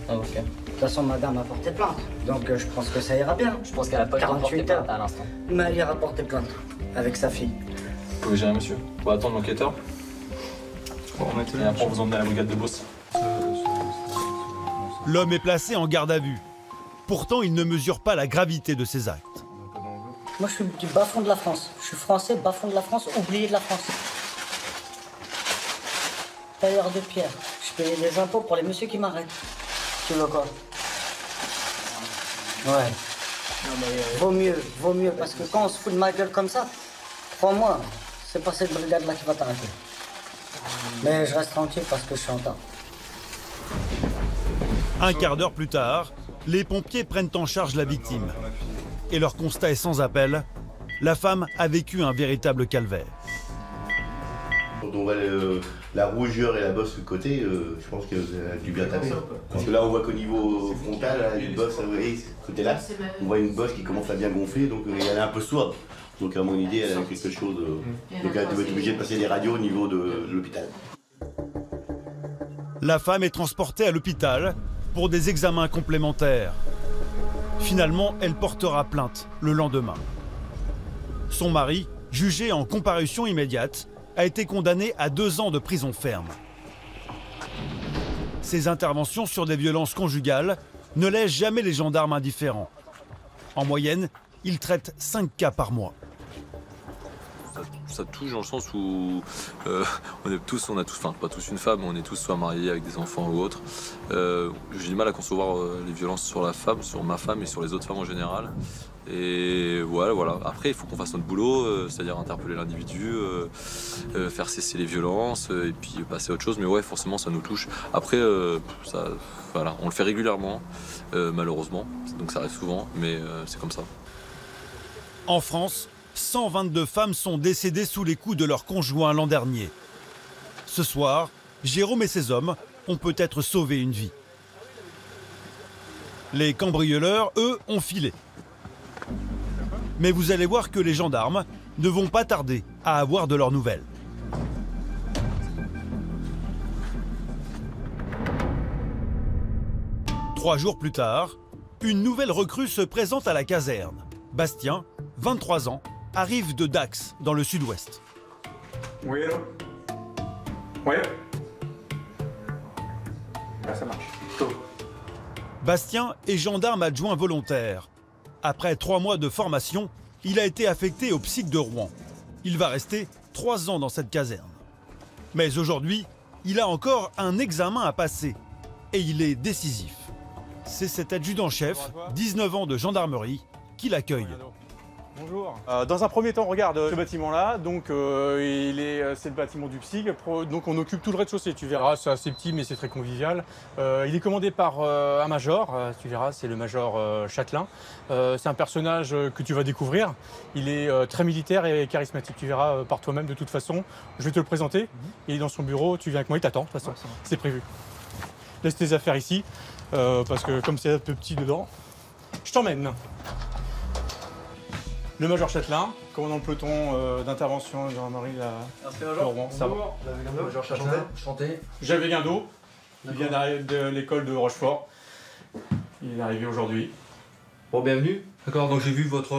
Avocat. De toute façon, madame a porté plainte. Donc je pense que ça ira bien. Je pense qu'elle a pas porté plainte à l'instant. Mais elle ira porter plainte. Avec sa fille. Vous pouvez gérer, monsieur. On va attendre l'enquêteur. Bon, et après, on vous emmener à la brigade de Beauce. L'homme est placé en garde à vue. Pourtant, il ne mesure pas la gravité de ses actes. Moi, je suis du bas-fond de la France. Je suis français, bas-fond de la France, oublié de la France. Tailleur de pierre. Je paye des impôts pour les messieurs qui m'arrêtent. Tu veux quoi? Ouais. Vaut mieux, parce que quand on se fout de ma gueule comme ça, crois-moi, c'est pas cette brigade-là qui va t'arrêter. Mais je reste tranquille parce que je suis en temps. Un quart d'heure plus tard, les pompiers prennent en charge la victime. Et leur constat est sans appel, la femme a vécu un véritable calvaire. Quand on voit la rougeur et la bosse de côté, je pense qu'elle a dû bien taper. Parce que là, on voit qu'au niveau frontal, là, une bosse, vous voyez, ce côté-là, on voit une bosse qui commence à bien gonfler, donc elle est un peu sourde. Donc à mon idée, elle a quelque chose. Donc elle doit être obligée de passer des radios au niveau de l'hôpital. La femme est transportée à l'hôpital pour des examens complémentaires. Finalement, elle portera plainte le lendemain. Son mari, jugé en comparution immédiate, a été condamné à 2 ans de prison ferme. Ces interventions sur des violences conjugales ne laissent jamais les gendarmes indifférents. En moyenne, ils traitent 5 cas par mois. Ça touche dans le sens où on a tous, enfin pas tous une femme, on est tous soit mariés avec des enfants ou autres. J'ai du mal à concevoir les violences sur la femme, sur ma femme et sur les autres femmes en général. Et voilà. Après, il faut qu'on fasse notre boulot, c'est-à-dire interpeller l'individu, faire cesser les violences et puis passer à autre chose. Mais ouais, forcément, ça nous touche. Après, voilà, on le fait régulièrement, malheureusement. Donc ça arrive souvent, mais c'est comme ça. En France, 122 femmes sont décédées sous les coups de leur conjoint l'an dernier. Ce soir, Jérôme et ses hommes ont peut-être sauvé une vie. Les cambrioleurs, eux, ont filé. Mais vous allez voir que les gendarmes ne vont pas tarder à avoir de leurs nouvelles. Trois jours plus tard, une nouvelle recrue se présente à la caserne. Bastien, 23 ans, arrive de Dax, dans le sud-ouest. Oui, allô? Oui? Là, ça marche. Go. Bastien est gendarme adjoint volontaire. Après 3 mois de formation, il a été affecté au psych de Rouen. Il va rester 3 ans dans cette caserne. Mais aujourd'hui, il a encore un examen à passer. Et il est décisif. C'est cet adjudant-chef, 19 ans de gendarmerie, qui l'accueille. Bonjour. Dans un premier temps, regarde ce bâtiment-là. Donc, c'est le bâtiment du PSIG. Donc, on occupe tout le rez-de-chaussée. Tu verras, c'est assez petit, mais c'est très convivial. Il est commandé par un major. Tu verras, c'est le major Châtelain. C'est un personnage que tu vas découvrir. Il est très militaire et charismatique. Tu verras par toi-même de toute façon. Je vais te le présenter. Il est dans son bureau. Tu viens avec moi. Il t'attend de toute façon. C'est prévu. Laisse tes affaires ici. Parce que comme c'est un peu petit dedans, je t'emmène. Le major Châtelain, commandant le peloton d'intervention de gendarmerie de Rouen. Ça va. Major Châtelain, enchanté. J'avais Guindo, Il vient d'arriver de l'école de Rochefort. Il est arrivé aujourd'hui. Bon, bienvenue. D'accord, donc j'ai vu votre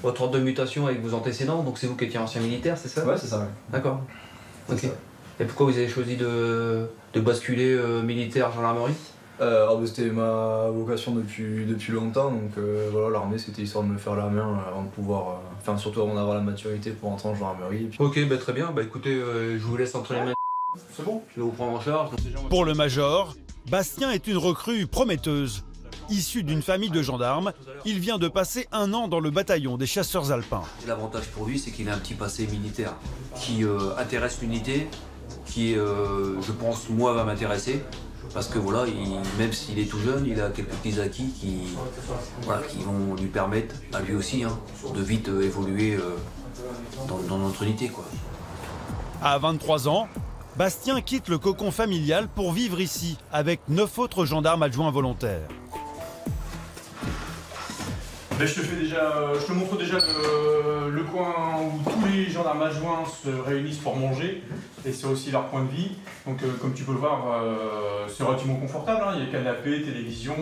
ordre de mutation avec vos antécédents, donc c'est vous qui étiez ancien militaire, c'est ça? Ouais, c'est ça, ouais. D'accord. Ok. Et pourquoi vous avez choisi de basculer militaire gendarmerie? C'était ma vocation depuis longtemps, donc voilà, l'armée c'était histoire de me faire la main avant de pouvoir, enfin surtout avant d'avoir la maturité pour entrer en gendarmerie. Ok, bah, très bien, bah écoutez, je vous laisse entre les mains. C'est bon? Je vais vous prendre en charge. Pour le major, Bastien est une recrue prometteuse. Issu d'une famille de gendarmes, il vient de passer 1 an dans le bataillon des chasseurs alpins. L'avantage pour lui, c'est qu'il a un petit passé militaire qui intéresse l'unité, qui, je pense, moi, va m'intéresser. Parce que voilà, même s'il est tout jeune, il a quelques petits acquis qui vont lui permettre, à lui aussi, de vite évoluer dans notre unité, quoi. À 23 ans, Bastien quitte le cocon familial pour vivre ici avec 9 autres gendarmes adjoints volontaires. Ben, je te montre déjà le coin où tous les gendarmes adjoints se réunissent pour manger, et c'est aussi leur point de vie. Donc comme tu peux le voir, c'est relativement confortable, hein. Il y a canapé, télévision,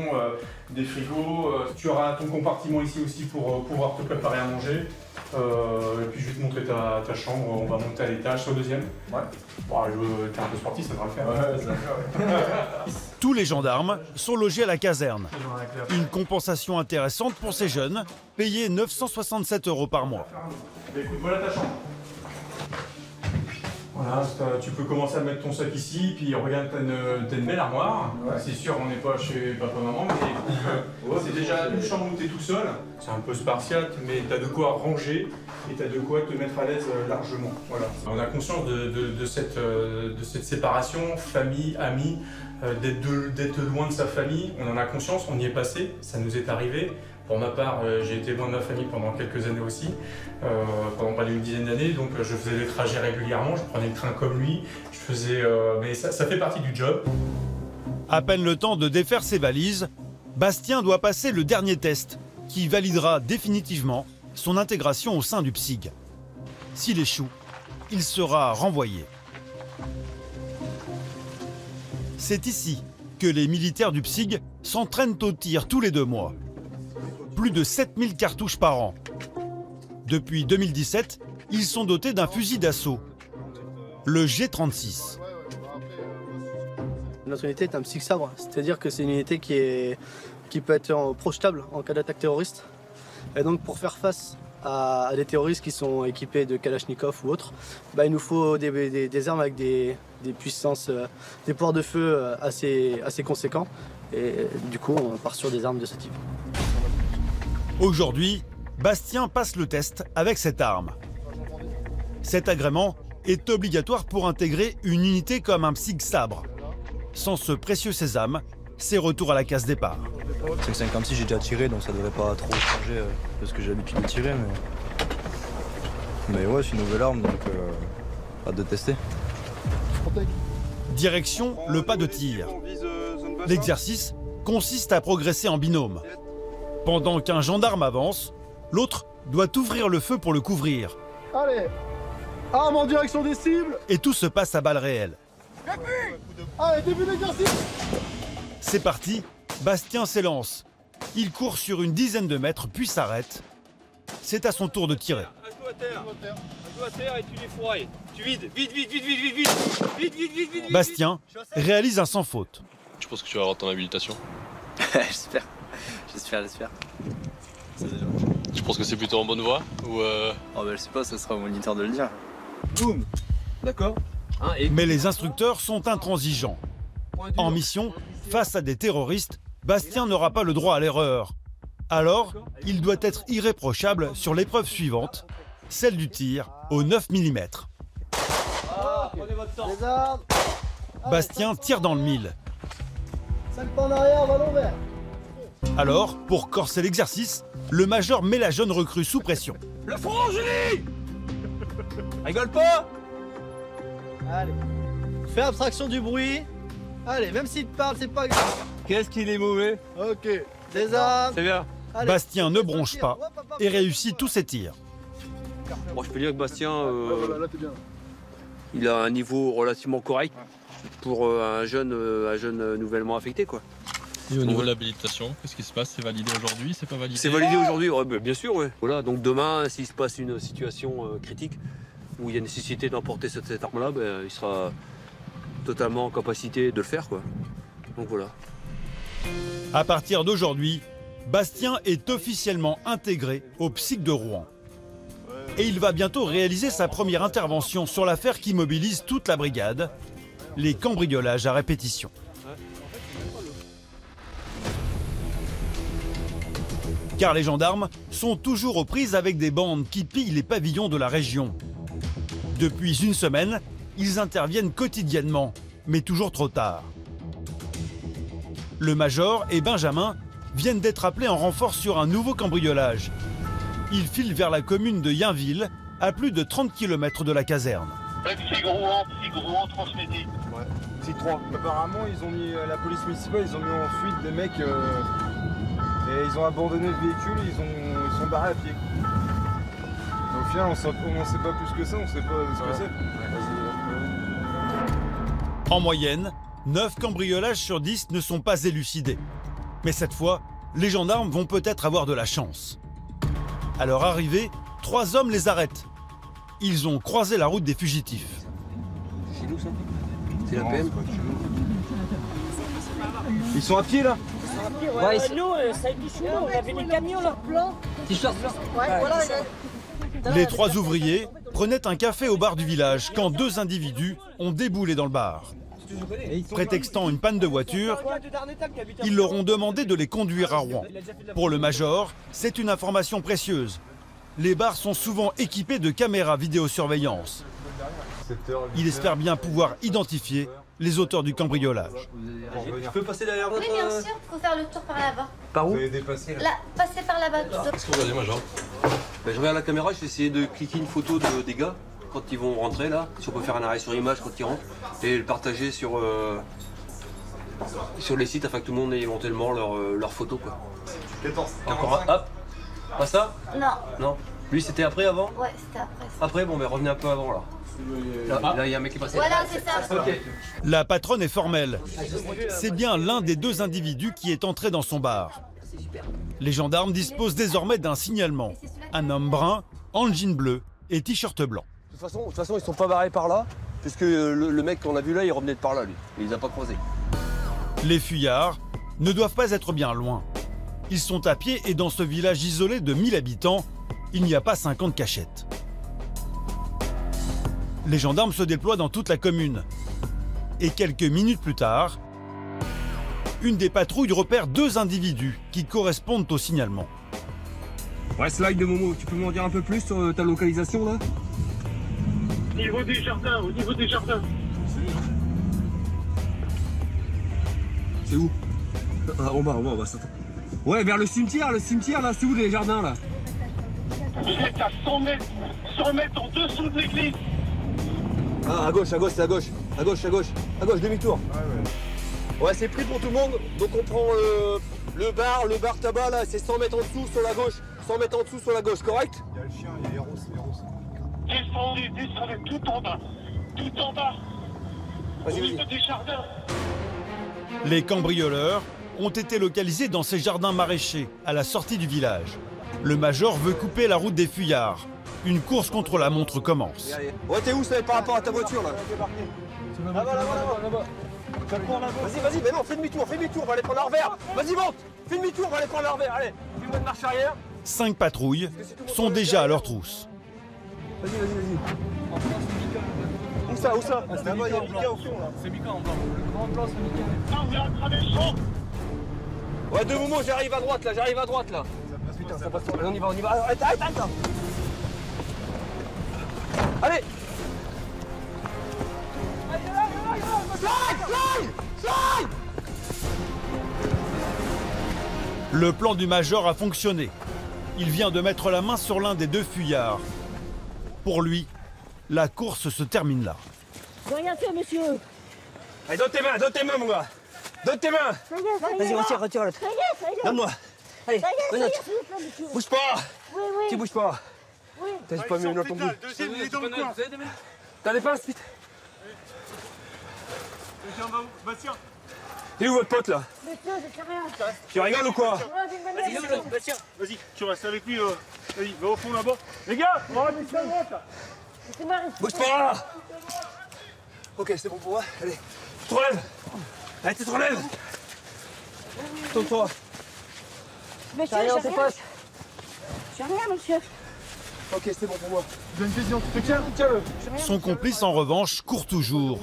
des frigos. Tu auras ton compartiment ici aussi pour pouvoir te préparer à manger. Et puis je vais te montrer ta chambre, on va monter à l'étage, sur le 2e. Ouais. Bon, t'es un peu sportif, ça devrait le faire. Ouais, ça va faire. Tous les gendarmes sont logés à la caserne. Une compensation intéressante pour ces jeunes, payés 967 € par mois. Écoute, voilà ta chambre. Voilà, tu peux commencer à mettre ton sac ici, puis regarde, t'as une belle armoire. Ouais. C'est sûr, on n'est pas chez papa-maman, mais c'est déjà une chambre où t'es tout seul. C'est un peu spartiate, mais t'as de quoi ranger et t'as de quoi te mettre à l'aise largement. Voilà. On a conscience de cette séparation, famille, amis, d'être loin de sa famille. On en a conscience, on y est passé, ça nous est arrivé. Pour ma part, j'ai été loin de ma famille pendant quelques années aussi, pendant près d'une dizaine d'années, donc je faisais des trajets régulièrement, je prenais le train comme lui, mais ça fait partie du job. À peine le temps de défaire ses valises, Bastien doit passer le dernier test, qui validera définitivement son intégration au sein du PSIG. S'il échoue, il sera renvoyé. C'est ici que les militaires du PSIG s'entraînent au tir tous les 2 mois. Plus de 7000 cartouches par an. Depuis 2017, ils sont dotés d'un fusil d'assaut, le G36. Notre unité est un PSIG sabre, c'est-à-dire que c'est une unité qui peut être projetable en cas d'attaque terroriste. Et donc pour faire face à des terroristes qui sont équipés de Kalachnikov ou autres, il nous faut des armes avec des puissances, des pouvoirs de feu assez conséquents. Et du coup, on part sur des armes de ce type. Aujourd'hui, Bastien passe le test avec cette arme. Cet agrément est obligatoire pour intégrer une unité comme un PSIG sabre. Sans ce précieux sésame, c'est retour à la case départ. C'est que 56 j'ai déjà tiré, donc ça devrait pas trop changer de ce que j'ai l'habitude de tirer. Mais ouais, c'est une nouvelle arme, donc hâte de tester. Direction le pas de tir. L'exercice consiste à progresser en binôme. Pendant qu'un gendarme avance, l'autre doit ouvrir le feu pour le couvrir. Allez, arme en direction des cibles. Et tout se passe à balles réelles. Allez, début d'exercice. C'est parti, Bastien s'élance. Il court sur une dizaine de mètres, puis s'arrête. C'est à son tour de tirer. Un coup à terre et tu les fourrailles. Tu vides, vite. Bastien réalise un sans faute. Tu penses que tu vas avoir ton habilitation? J'espère. Tu penses que c'est plutôt en bonne voie ou je sais pas, ce sera au moniteur de le dire. Boum. D'accord. Mais les instructeurs sont intransigeants. En mission, face à des terroristes, Bastien n'aura pas le droit à l'erreur. Alors, il doit être irréprochable sur l'épreuve suivante, celle du tir au 9 mm. Prenez votre temps. Les armes. Bastien tire dans le mille. 5 pas en arrière, ballon vert. Alors, pour corser l'exercice, le major met la jeune recrue sous pression. Le front, Julie. Rigole pas. Allez. Fais abstraction du bruit. Allez, même s'il te parle, c'est pas grave. Qu'est-ce qu'il est mauvais? Ok. Des armes. C'est bien. Allez. Bastien ne bronche pas et réussit tous ses tirs. Bon, je peux dire que Bastien, là, t'es bien. il a un niveau relativement correct. pour un jeune nouvellement affecté, quoi. Et au niveau de l'habilitation, qu'est-ce qui se passe? C'est validé aujourd'hui? C'est pas validé? C'est validé aujourd'hui, ouais, bien sûr, ouais. Voilà, donc demain, s'il se passe une situation critique où il y a nécessité d'emporter cette arme-là, ben, il sera totalement en capacité de le faire, quoi. Donc voilà. À partir d'aujourd'hui, Bastien est officiellement intégré au PSIC de Rouen. Et il va bientôt réaliser sa première intervention sur l'affaire qui mobilise toute la brigade, les cambriolages à répétition. Car les gendarmes sont toujours aux prises avec des bandes qui pillent les pavillons de la région. Depuis une semaine, ils interviennent quotidiennement, mais toujours trop tard. Le major et Benjamin viennent d'être appelés en renfort sur un nouveau cambriolage. Ils filent vers la commune de Yainville, à plus de 30 km de la caserne. Psy Rouen, transmettez. Ouais, Psy 3. Apparemment, ils ont mis la police municipale, ils ont mis en fuite des mecs et ils ont abandonné le véhicule, ils sont barrés à pied. Mais au final, on n'en sait pas plus que ça, on sait pas ce que c'est. En moyenne, 9 cambriolages sur 10 ne sont pas élucidés. Mais cette fois, les gendarmes vont peut-être avoir de la chance. À leur arrivée, 3 hommes les arrêtent. Ils ont croisé la route des fugitifs. C'est chez nous, ça? C'est la PM? Ils sont à pied, là? Ouais, nous, ça a été chaud, on avait des camions, leur plan. Ouais, voilà. Les 3 ouvriers prenaient un café au bar du village quand 2 individus ont déboulé dans le bar. Prétextant une panne de voiture, ils leur ont demandé de les conduire à Rouen. Pour le major, c'est une information précieuse. Les bars sont souvent équipés de caméras vidéosurveillance. Il espère bien pouvoir identifier les auteurs du cambriolage. Tu peux passer derrière notre... Oui, bien sûr, il faut faire le tour par là-bas. Par où? Là, passer par là-bas. Qu'est-ce que vous regardez, major? Ben, je regarde la caméra, je vais essayer de cliquer une photo des gars quand ils vont rentrer, là. Si on peut faire un arrêt sur image quand ils rentrent et le partager sur les sites afin que tout le monde ait éventuellement leur photo, quoi. 14. Encore un, hop. Pas ça? Non. Non. Lui, c'était après, avant? Ouais, c'était après. Après, bon, ben revenez un peu avant, là. Là, il y a un mec qui est passé. Voilà, c'est ça. Ok. La patronne est formelle. C'est bien l'un des 2 individus qui est entré dans son bar. Les gendarmes disposent désormais d'un signalement. Un homme brun, en jean bleu et t-shirt blanc. De toute façon, ils sont pas barrés par là, puisque le mec qu'on a vu là, il revenait de par là, lui. Il les a pas croisés. Les fuyards ne doivent pas être bien loin. Ils sont à pied et dans ce village isolé de 1000 habitants, il n'y a pas 50 cachettes. Les gendarmes se déploient dans toute la commune. Et quelques minutes plus tard, une des patrouilles repère 2 individus qui correspondent au signalement. Ouais, Slide de Momo, tu peux m'en dire un peu plus sur ta localisation, là? Au niveau des jardins. C'est où? Ah, en bas, ça. Ouais, vers le cimetière, là, c'est où les jardins, là? Vous êtes à 100 mètres en dessous de l'église. Ah, à gauche, c'est à gauche. À gauche, demi-tour. Ouais, c'est pris pour tout le monde, donc on prend le bar tabac, là, c'est 100 mètres en dessous sur la gauche. 100 mètres en dessous sur la gauche, correct? Il y a le chien, il y a Eros. Descendez tout en bas. Au niveau des jardins. Les cambrioleurs ont été localisés dans ces jardins maraîchers, à la sortie du village. Le major veut couper la route des fuyards. Une course contre la montre commence. Ouais, t'es où, ça, par rapport à ta voiture, là? Là-bas. Vas-y, mais non, fais demi-tour, on va aller prendre leur verre. Vas-y, monte, fais demi-tour, on va aller prendre leur verre, allez, fais-moi une marche arrière. 5 patrouilles sont déjà à leur trousse. Vas-y. Où ça? Là-bas, il y a Mika au fond, là. C'est Mika en bas. Le grand blanc, c'est Mika. Ah, on vient de traverser. Ouais, de Momo, j'arrive à droite, là. Putain, ça passe. Allez, on y va. Arrête. Allez. Slide. Le plan du major a fonctionné. Il vient de mettre la main sur l'un des 2 fuyards. Pour lui, la course se termine là. J'ai rien fait, monsieur. Allez, donne tes mains, mon gars. Donne tes mains. Vas-y, retire l'autre. Donne-moi. Allez, bouge pas. Oui. Tu bouges pas. Oui. T'as pas mis dans ton bout. Le deuxième, il est dans le coin. T'as des pinces, vite. Bastien. Il est où votre pote là? Monsieur, je sais rien. Tu rigoles ou quoi? Vas-y, tu restes avec lui. Vas-y, va au fond là-bas. Les gars, on va arrêter ça là. Bouge pas là. Ok, c'est bon pour moi. Allez, tu te relèves. Allez, tu te relèves. Tourne-toi. Monsieur, j'ai rien. J'ai rien, monsieur. Ok, c'est bon pour moi. Je donne une vision. Tiens-le. Son complice, en revanche, court toujours.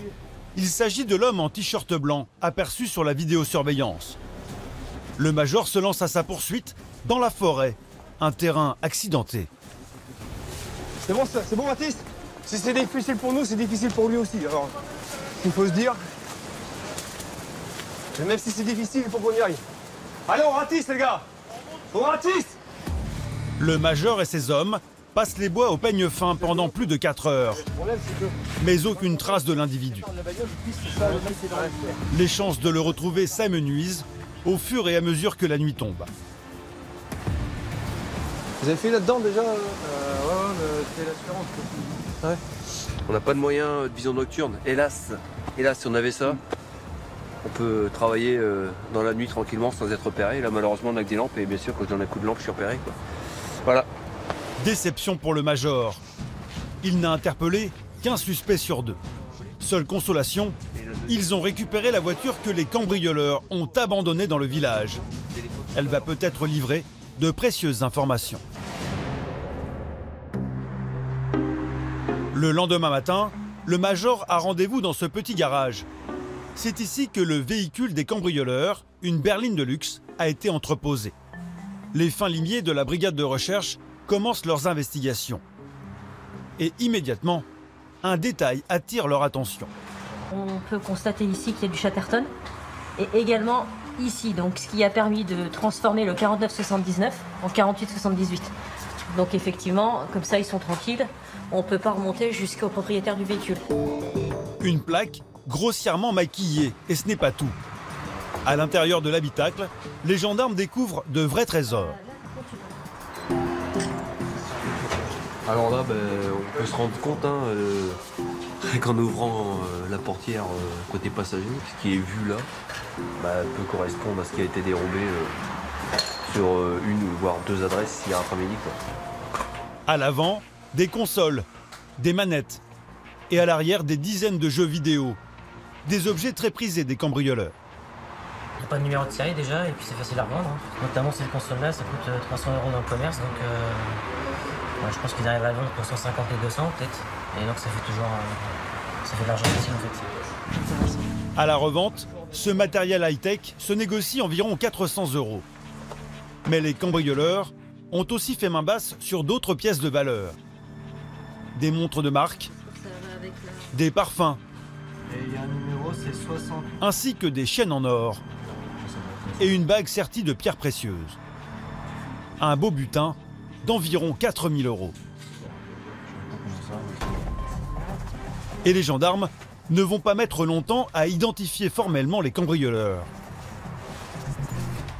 Il s'agit de l'homme en t-shirt blanc, aperçu sur la vidéosurveillance. Le major se lance à sa poursuite dans la forêt, un terrain accidenté. C'est bon, ça. C'est bon, Baptiste. Si c'est difficile pour nous, c'est difficile pour lui aussi. Alors, il faut se dire. Mais même si c'est difficile, il faut qu'on y aille. Allez, on ratisse, les gars. On ratisse. Le major et ses hommes passent les bois au peigne fin pendant plus de 4 heures. Mais aucune trace de l'individu. Les chances de le retrouver s'amenuisent au fur et à mesure que la nuit tombe. Vous avez fait là-dedans déjà ouais, c'est l'assurance. Ouais. On n'a pas de moyens de vision nocturne. Hélas, si on avait ça, on peut travailler dans la nuit tranquillement sans être repéré. Là, malheureusement, on a que des lampes et bien sûr, quand je donne un coup de lampe, je suis repéré, quoi. Voilà. Déception pour le major. Il n'a interpellé qu'un suspect sur 2. Seule consolation, ils ont récupéré la voiture que les cambrioleurs ont abandonnée dans le village. Elle va peut-être livrer de précieuses informations. Le lendemain matin, le major a rendez-vous dans ce petit garage. C'est ici que le véhicule des cambrioleurs, une berline de luxe, a été entreposé. Les fins limiers de la brigade de recherche commencent leurs investigations. Et immédiatement, un détail attire leur attention. On peut constater ici qu'il y a du Chatterton et également ici, donc ce qui a permis de transformer le 49-79 en 48-78. Donc effectivement, comme ça ils sont tranquilles, on ne peut pas remonter jusqu'au propriétaire du véhicule. Une plaque grossièrement maquillée, et ce n'est pas tout. À l'intérieur de l'habitacle, les gendarmes découvrent de vrais trésors. Alors là, on peut se rendre compte qu'en ouvrant la portière côté passager, ce qui est vu là, peut correspondre à ce qui a été dérobé sur une voire 2 adresses hier après-midi. À l'avant, des consoles, des manettes et à l'arrière des dizaines de jeux vidéo. Des objets très prisés des cambrioleurs. Il n'y a pas de numéro de série déjà et puis c'est facile à revendre. Notamment ces consoles-là, ça coûte 300 € dans le commerce, donc je pense qu'ils arrivent à vendre pour 150 et 200 peut-être. Et donc ça fait toujours ça fait de l'argent facile en fait. À la revente, ce matériel high-tech se négocie environ 400 €. Mais les cambrioleurs ont aussi fait main basse sur d'autres pièces de valeur. Des montres de marque, des parfums, et il y a un numéro, c'est 60. Ainsi que des chaînes en or et une bague sertie de pierres précieuses. Un beau butin d'environ 4 000 €. Et les gendarmes ne vont pas mettre longtemps à identifier formellement les cambrioleurs.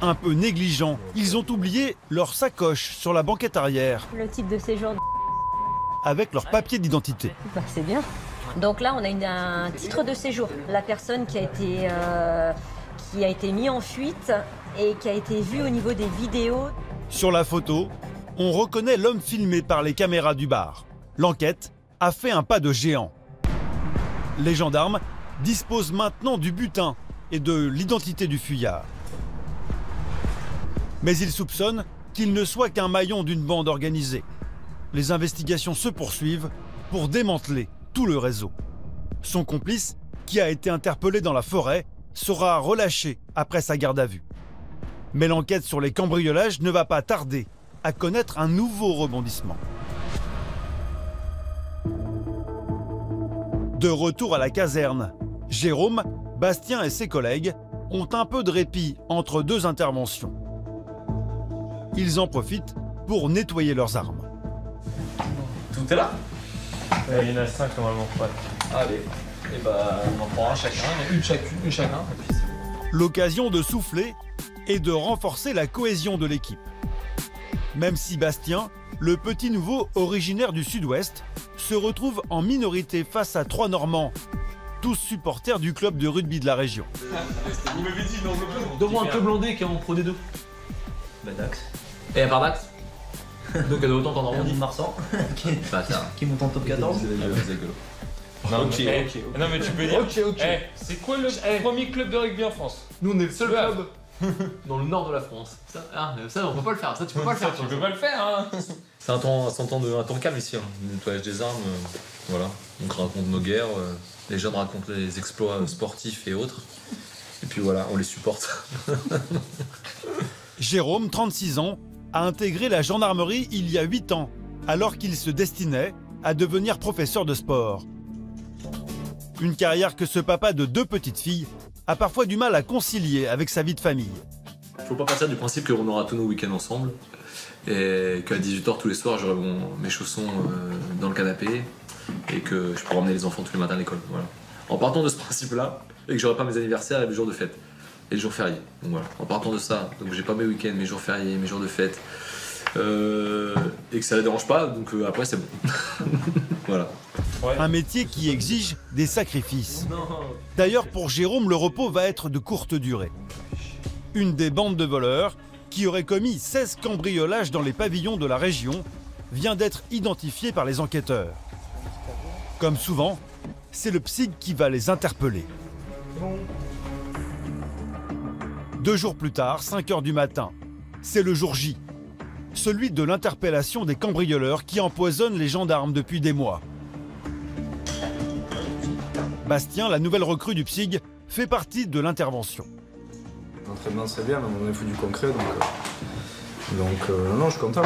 Un peu négligents, ils ont oublié leur sacoche sur la banquette arrière. Le type de séjour avec leur papier d'identité. C'est bien. Donc là, on a un titre de séjour. La personne qui a été mis en fuite et qui a été vue au niveau des vidéos. Sur la photo, on reconnaît l'homme filmé par les caméras du bar. L'enquête a fait un pas de géant. Les gendarmes disposent maintenant du butin et de l'identité du fuyard. Mais ils soupçonnent qu'il ne soit qu'un maillon d'une bande organisée. Les investigations se poursuivent pour démanteler tout le réseau. Son complice, qui a été interpellé dans la forêt, sera relâché après sa garde à vue. Mais l'enquête sur les cambriolages ne va pas tarder à connaître un nouveau rebondissement. De retour à la caserne, Jérôme, Bastien et ses collègues ont un peu de répit entre 2 interventions. Ils en profitent pour nettoyer leurs armes. Tout est là? Il y en a 5 normalement. Ouais. Allez, et on en prend un chacun, une chacun. L'occasion de souffler et de renforcer la cohésion de l'équipe. Même si Bastien, le petit nouveau originaire du sud-ouest, se retrouve en minorité face à 3 Normands tous supporters du club de rugby de la région. Vous m'avez dit non, Donne-moi un club landais qui est en Pro D2. Bah Dax. Et à part Dax. Donc elle doit autant t'en Normandie. Marsan. Qui monte en top 14. Non, Ok. ok. Non mais tu peux dire. Ok. Eh, c'est quoi le premier club de rugby en France? Nous on est le seul club. Dans le nord de la France. Ça, on peut pas le faire. Ça, tu peux pas le faire. Tu peux pas le faire, hein. C'est un temps calme ici, hein. Le nettoyage des armes, voilà. On raconte nos guerres, les jeunes racontent les exploits sportifs et autres. Et puis voilà, on les supporte. Jérôme, 36 ans, a intégré la gendarmerie il y a 8 ans, alors qu'il se destinait à devenir professeur de sport. Une carrière que ce papa de 2 petites filles a parfois du mal à concilier avec sa vie de famille. Faut pas partir du principe qu'on aura tous nos week-ends ensemble et qu'à 18h tous les soirs j'aurai mes chaussons dans le canapé et que je pourrai emmener les enfants tous les matins à l'école. Voilà. En partant de ce principe-là, et que j'aurai pas mes anniversaires et les jours de fête et les jours fériés. Donc voilà. En partant de ça, donc j'ai pas mes week-ends, mes jours fériés, mes jours de fête et que ça la dérange pas, donc après c'est bon. Voilà. Un métier qui exige des sacrifices. D'ailleurs, pour Jérôme, le repos va être de courte durée. Une des bandes de voleurs, qui aurait commis 16 cambriolages dans les pavillons de la région, vient d'être identifiée par les enquêteurs. Comme souvent, c'est le PSIG qui va les interpeller. 2 jours plus tard, 5h du matin, c'est le jour J. Celui de l'interpellation des cambrioleurs qui empoisonnent les gendarmes depuis des mois. Bastien, la nouvelle recrue du PSIG, fait partie de l'intervention. L'entraînement c'est bien, mais on a fait du concret, donc non, je suis content.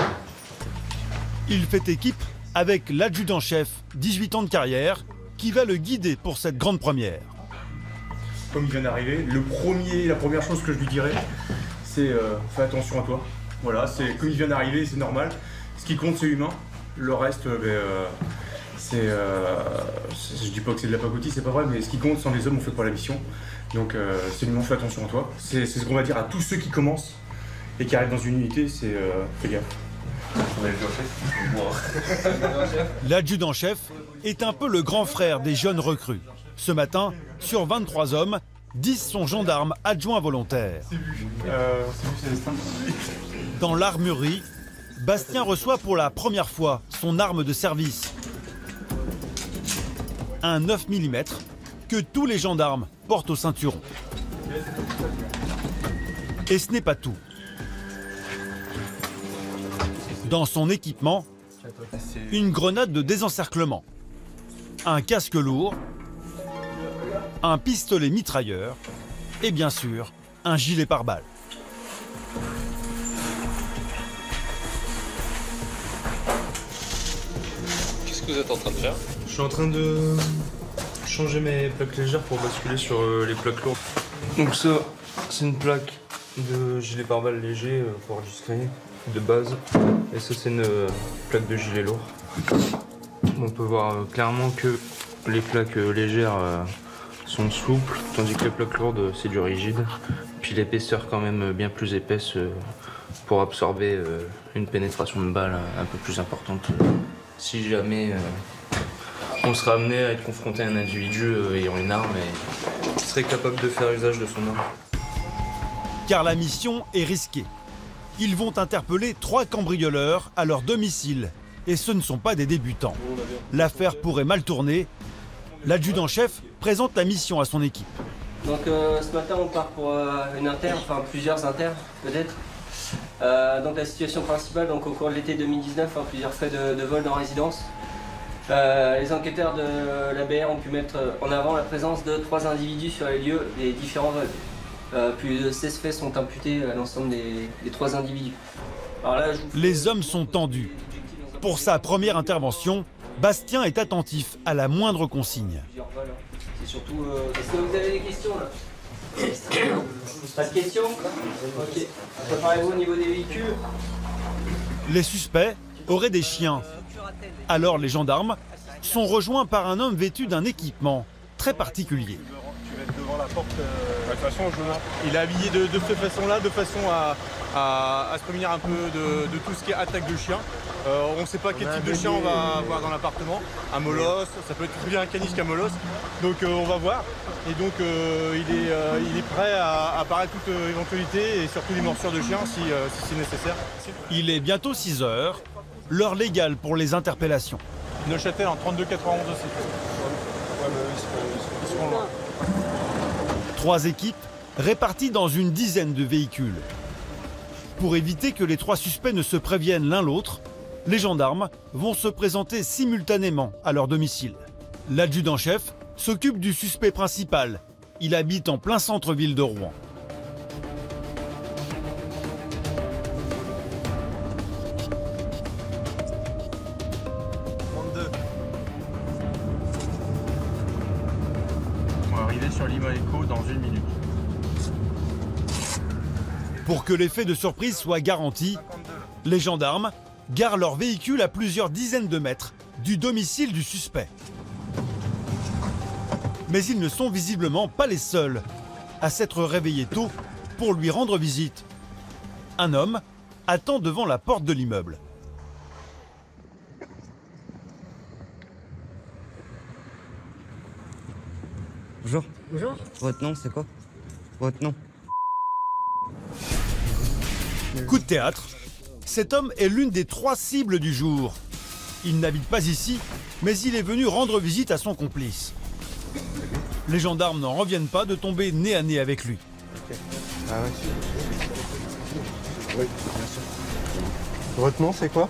Il fait équipe avec l'adjudant-chef, 18 ans de carrière, qui va le guider pour cette grande première. Comme il vient d'arriver, la première chose que je lui dirais, c'est fais attention à toi. Voilà, c'est comme il vient d'arriver, c'est normal. Ce qui compte, c'est humain. Le reste, je dis pas que c'est de la pacotille, c'est pas vrai, mais ce qui compte, sans les hommes, on fait pas la mission. Donc, c'est humain, fais attention à toi. C'est ce qu'on va dire à tous ceux qui commencent et qui arrivent dans une unité, c'est fais gaffe. L'adjudant-chef est un peu le grand frère des jeunes recrues. Ce matin, sur 23 hommes, 10 sont gendarmes adjoints volontaires. Dans l'armurerie, Bastien reçoit pour la première fois son arme de service. Un 9 mm que tous les gendarmes portent au ceinturon. Et ce n'est pas tout. Dans son équipement, une grenade de désencerclement, un casque lourd, un pistolet mitrailleur et bien sûr un gilet pare-balles. Qu'est-ce que vous êtes en train de faire? Je suis en train de changer mes plaques légères pour basculer sur les plaques lourdes. Donc ça, c'est une plaque de gilet pare-balles léger pour enregistrer de base. Et ça, c'est une plaque de gilet lourd. On peut voir clairement que les plaques légères sont souples, tandis que les plaques lourdes, c'est du rigide. Puis l'épaisseur quand même bien plus épaisse pour absorber une pénétration de balle un peu plus importante. Si jamais on sera amené à être confronté à un individu ayant une arme et qui serait capable de faire usage de son arme. Car la mission est risquée. Ils vont interpeller 3 cambrioleurs à leur domicile. Et ce ne sont pas des débutants. L'affaire pourrait mal tourner. L'adjudant-chef présente la mission à son équipe. Donc ce matin on part pour une inter, enfin plusieurs inters peut-être. Donc la situation principale, donc au cours de l'été 2019, plusieurs faits de vol dans résidence. Les enquêteurs de l'ABR ont pu mettre en avant la présence de 3 individus sur les lieux des différents vols. Plus de 16 faits sont imputés à l'ensemble des 3 individus. Alors là, Les hommes sont tendus. Pour sa première intervention, Bastien est attentif à la moindre consigne. c'est surtout... Est-ce que vous avez des questions là? Pas de questions? Ok. Préparez-vous au niveau des véhicules. Les suspects auraient des chiens. Alors les gendarmes sont rejoints par un homme vêtu d'un équipement très particulier. va être devant la porte. De toute façon, il est habillé de cette façon-là, de façon à se prémunir un peu de tout ce qui est attaque de chien. On ne sait pas quel type de chien on va avoir dans l'appartement. Un molosse, ça peut être très bien un caniche qu'un molosse. Donc on va voir. Et donc il est prêt à apparaître toute éventualité et surtout les morsures de chien si c'est nécessaire. Il est bientôt 6 heures, l'heure légale pour les interpellations. Neuchâtel en 32-91 aussi. Ils seront loin. 3 équipes réparties dans une dizaine de véhicules. Pour éviter que les 3 suspects ne se préviennent l'un l'autre, les gendarmes vont se présenter simultanément à leur domicile. L'adjudant-chef s'occupe du suspect principal. Il habite en plein centre-ville de Rouen. On va arriver sur Lima Echo dans 1 minute. Pour que l'effet de surprise soit garanti, les gendarmes garent leur véhicule à plusieurs dizaines de mètres du domicile du suspect. Mais ils ne sont visiblement pas les seuls à s'être réveillés tôt pour lui rendre visite. Un homme attend devant la porte de l'immeuble. Bonjour. Bonjour. Votre nom, c'est quoi? Votre nom? Coup de théâtre, cet homme est l'une des 3 cibles du jour. Il n'habite pas ici, mais il est venu rendre visite à son complice. Les gendarmes n'en reviennent pas de tomber nez à nez avec lui. Ah ouais. Oui, bien sûr. Votre nom, c'est quoi?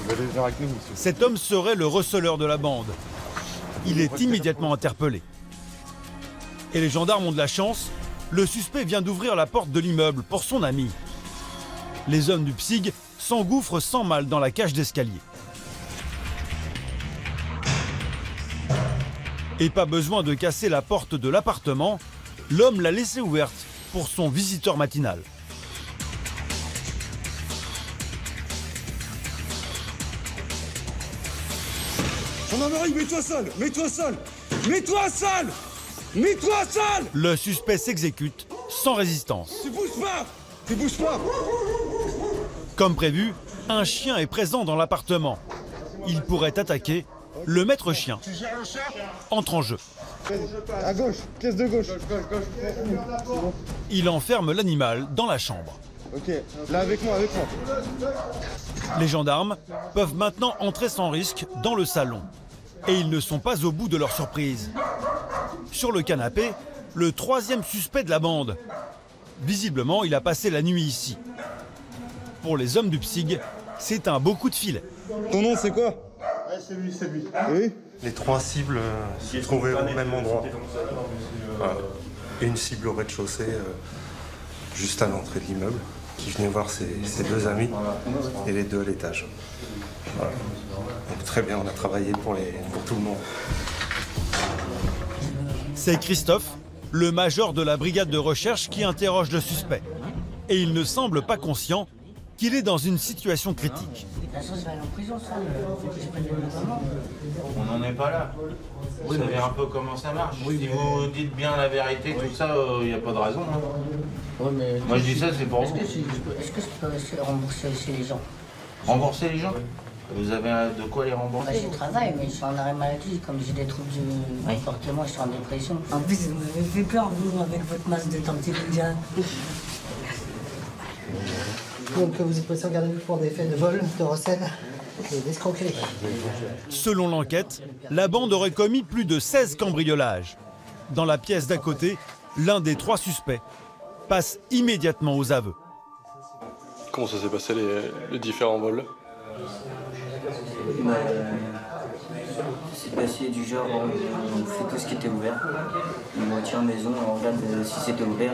Vous allez venir avec nous, monsieur. Cet homme serait le receleur de la bande. Il est immédiatement interpellé. Et les gendarmes ont de la chance, le suspect vient d'ouvrir la porte de l'immeuble pour son ami. Les hommes du PSIG s'engouffrent sans mal dans la cage d'escalier. Et pas besoin de casser la porte de l'appartement, l'homme l'a laissée ouverte pour son visiteur matinal. Gendarmerie, mets-toi seul! Mets-toi seul! Mets-toi seul! Mets-toi seul! Le suspect s'exécute sans résistance. Tu bouges pas! Tu bouges pas! Comme prévu, un chien est présent dans l'appartement. Il pourrait attaquer. Le maître chien entre en jeu. À gauche, pièce de gauche. Il enferme l'animal dans la chambre. Ok, là avec moi, avec moi. Les gendarmes peuvent maintenant entrer sans risque dans le salon. Et ils ne sont pas au bout de leur surprise. Sur le canapé, le 3e suspect de la bande. Visiblement, il a passé la nuit ici. Pour les hommes du PSIG, c'est un beau coup de filet. Ton nom, c'est quoi? Ouais, c'est lui, c'est lui. Oui. Les 3 cibles se trouvaient au même endroit. Une cible au rez-de-chaussée, juste à l'entrée de l'immeuble, qui venait voir ses 2 amis, et les 2 à l'étage. Voilà. Donc très bien, on a travaillé pour tout le monde. C'est Christophe, le major de la brigade de recherche, qui interroge le suspect. Et il ne semble pas conscient qu'il est dans une situation critique. On n'en est pas là. Vous savez un peu comment ça marche. Si vous dites bien la vérité, tout ça, il n'y a pas de raison. Hein. Moi je dis ça, c'est pour vous. Est-ce que je peux rembourser aussi les gens? Rembourser les gens? Vous avez de quoi les rembourser? Je travaille, mais je suis en arrêt maladie. Comme j'ai des troubles du comportement, je suis en dépression. En plus, vous m'avez fait peur, vous, avec votre masse de tantilinja. Donc vous êtes passé en garde à vue pour des faits de vol, de recel et d'escroquerie. Selon l'enquête, la bande aurait commis plus de 16 cambriolages. Dans la pièce d'à côté, l'un des 3 suspects passe immédiatement aux aveux. Comment ça s'est passé les différents vols? C'est passé du genre, on fait tout ce qui était ouvert. On retient maison, on regarde si c'était ouvert,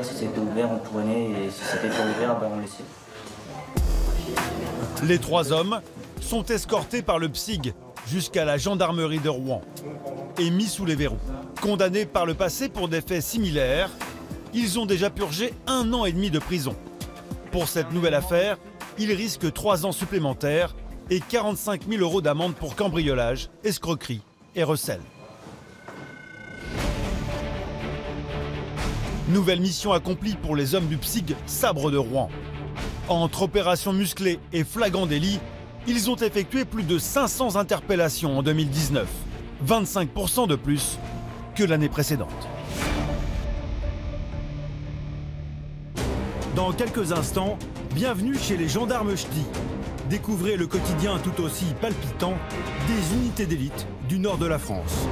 on prenait, et si c'était pas ouvert, on laissait. Les 3 hommes sont escortés par le PSIG jusqu'à la gendarmerie de Rouen et mis sous les verrous. Condamnés par le passé pour des faits similaires, ils ont déjà purgé 1 an et demi de prison. Pour cette nouvelle affaire, ils risquent 3 ans supplémentaires et 45 000 € d'amende pour cambriolage, escroquerie et recel. Nouvelle mission accomplie pour les hommes du PSIG Sabre de Rouen. Entre opérations musclées et flagrant délit, ils ont effectué plus de 500 interpellations en 2019, 25% de plus que l'année précédente. Dans quelques instants, bienvenue chez les gendarmes ch'tis. Découvrez le quotidien tout aussi palpitant des unités d'élite du nord de la France.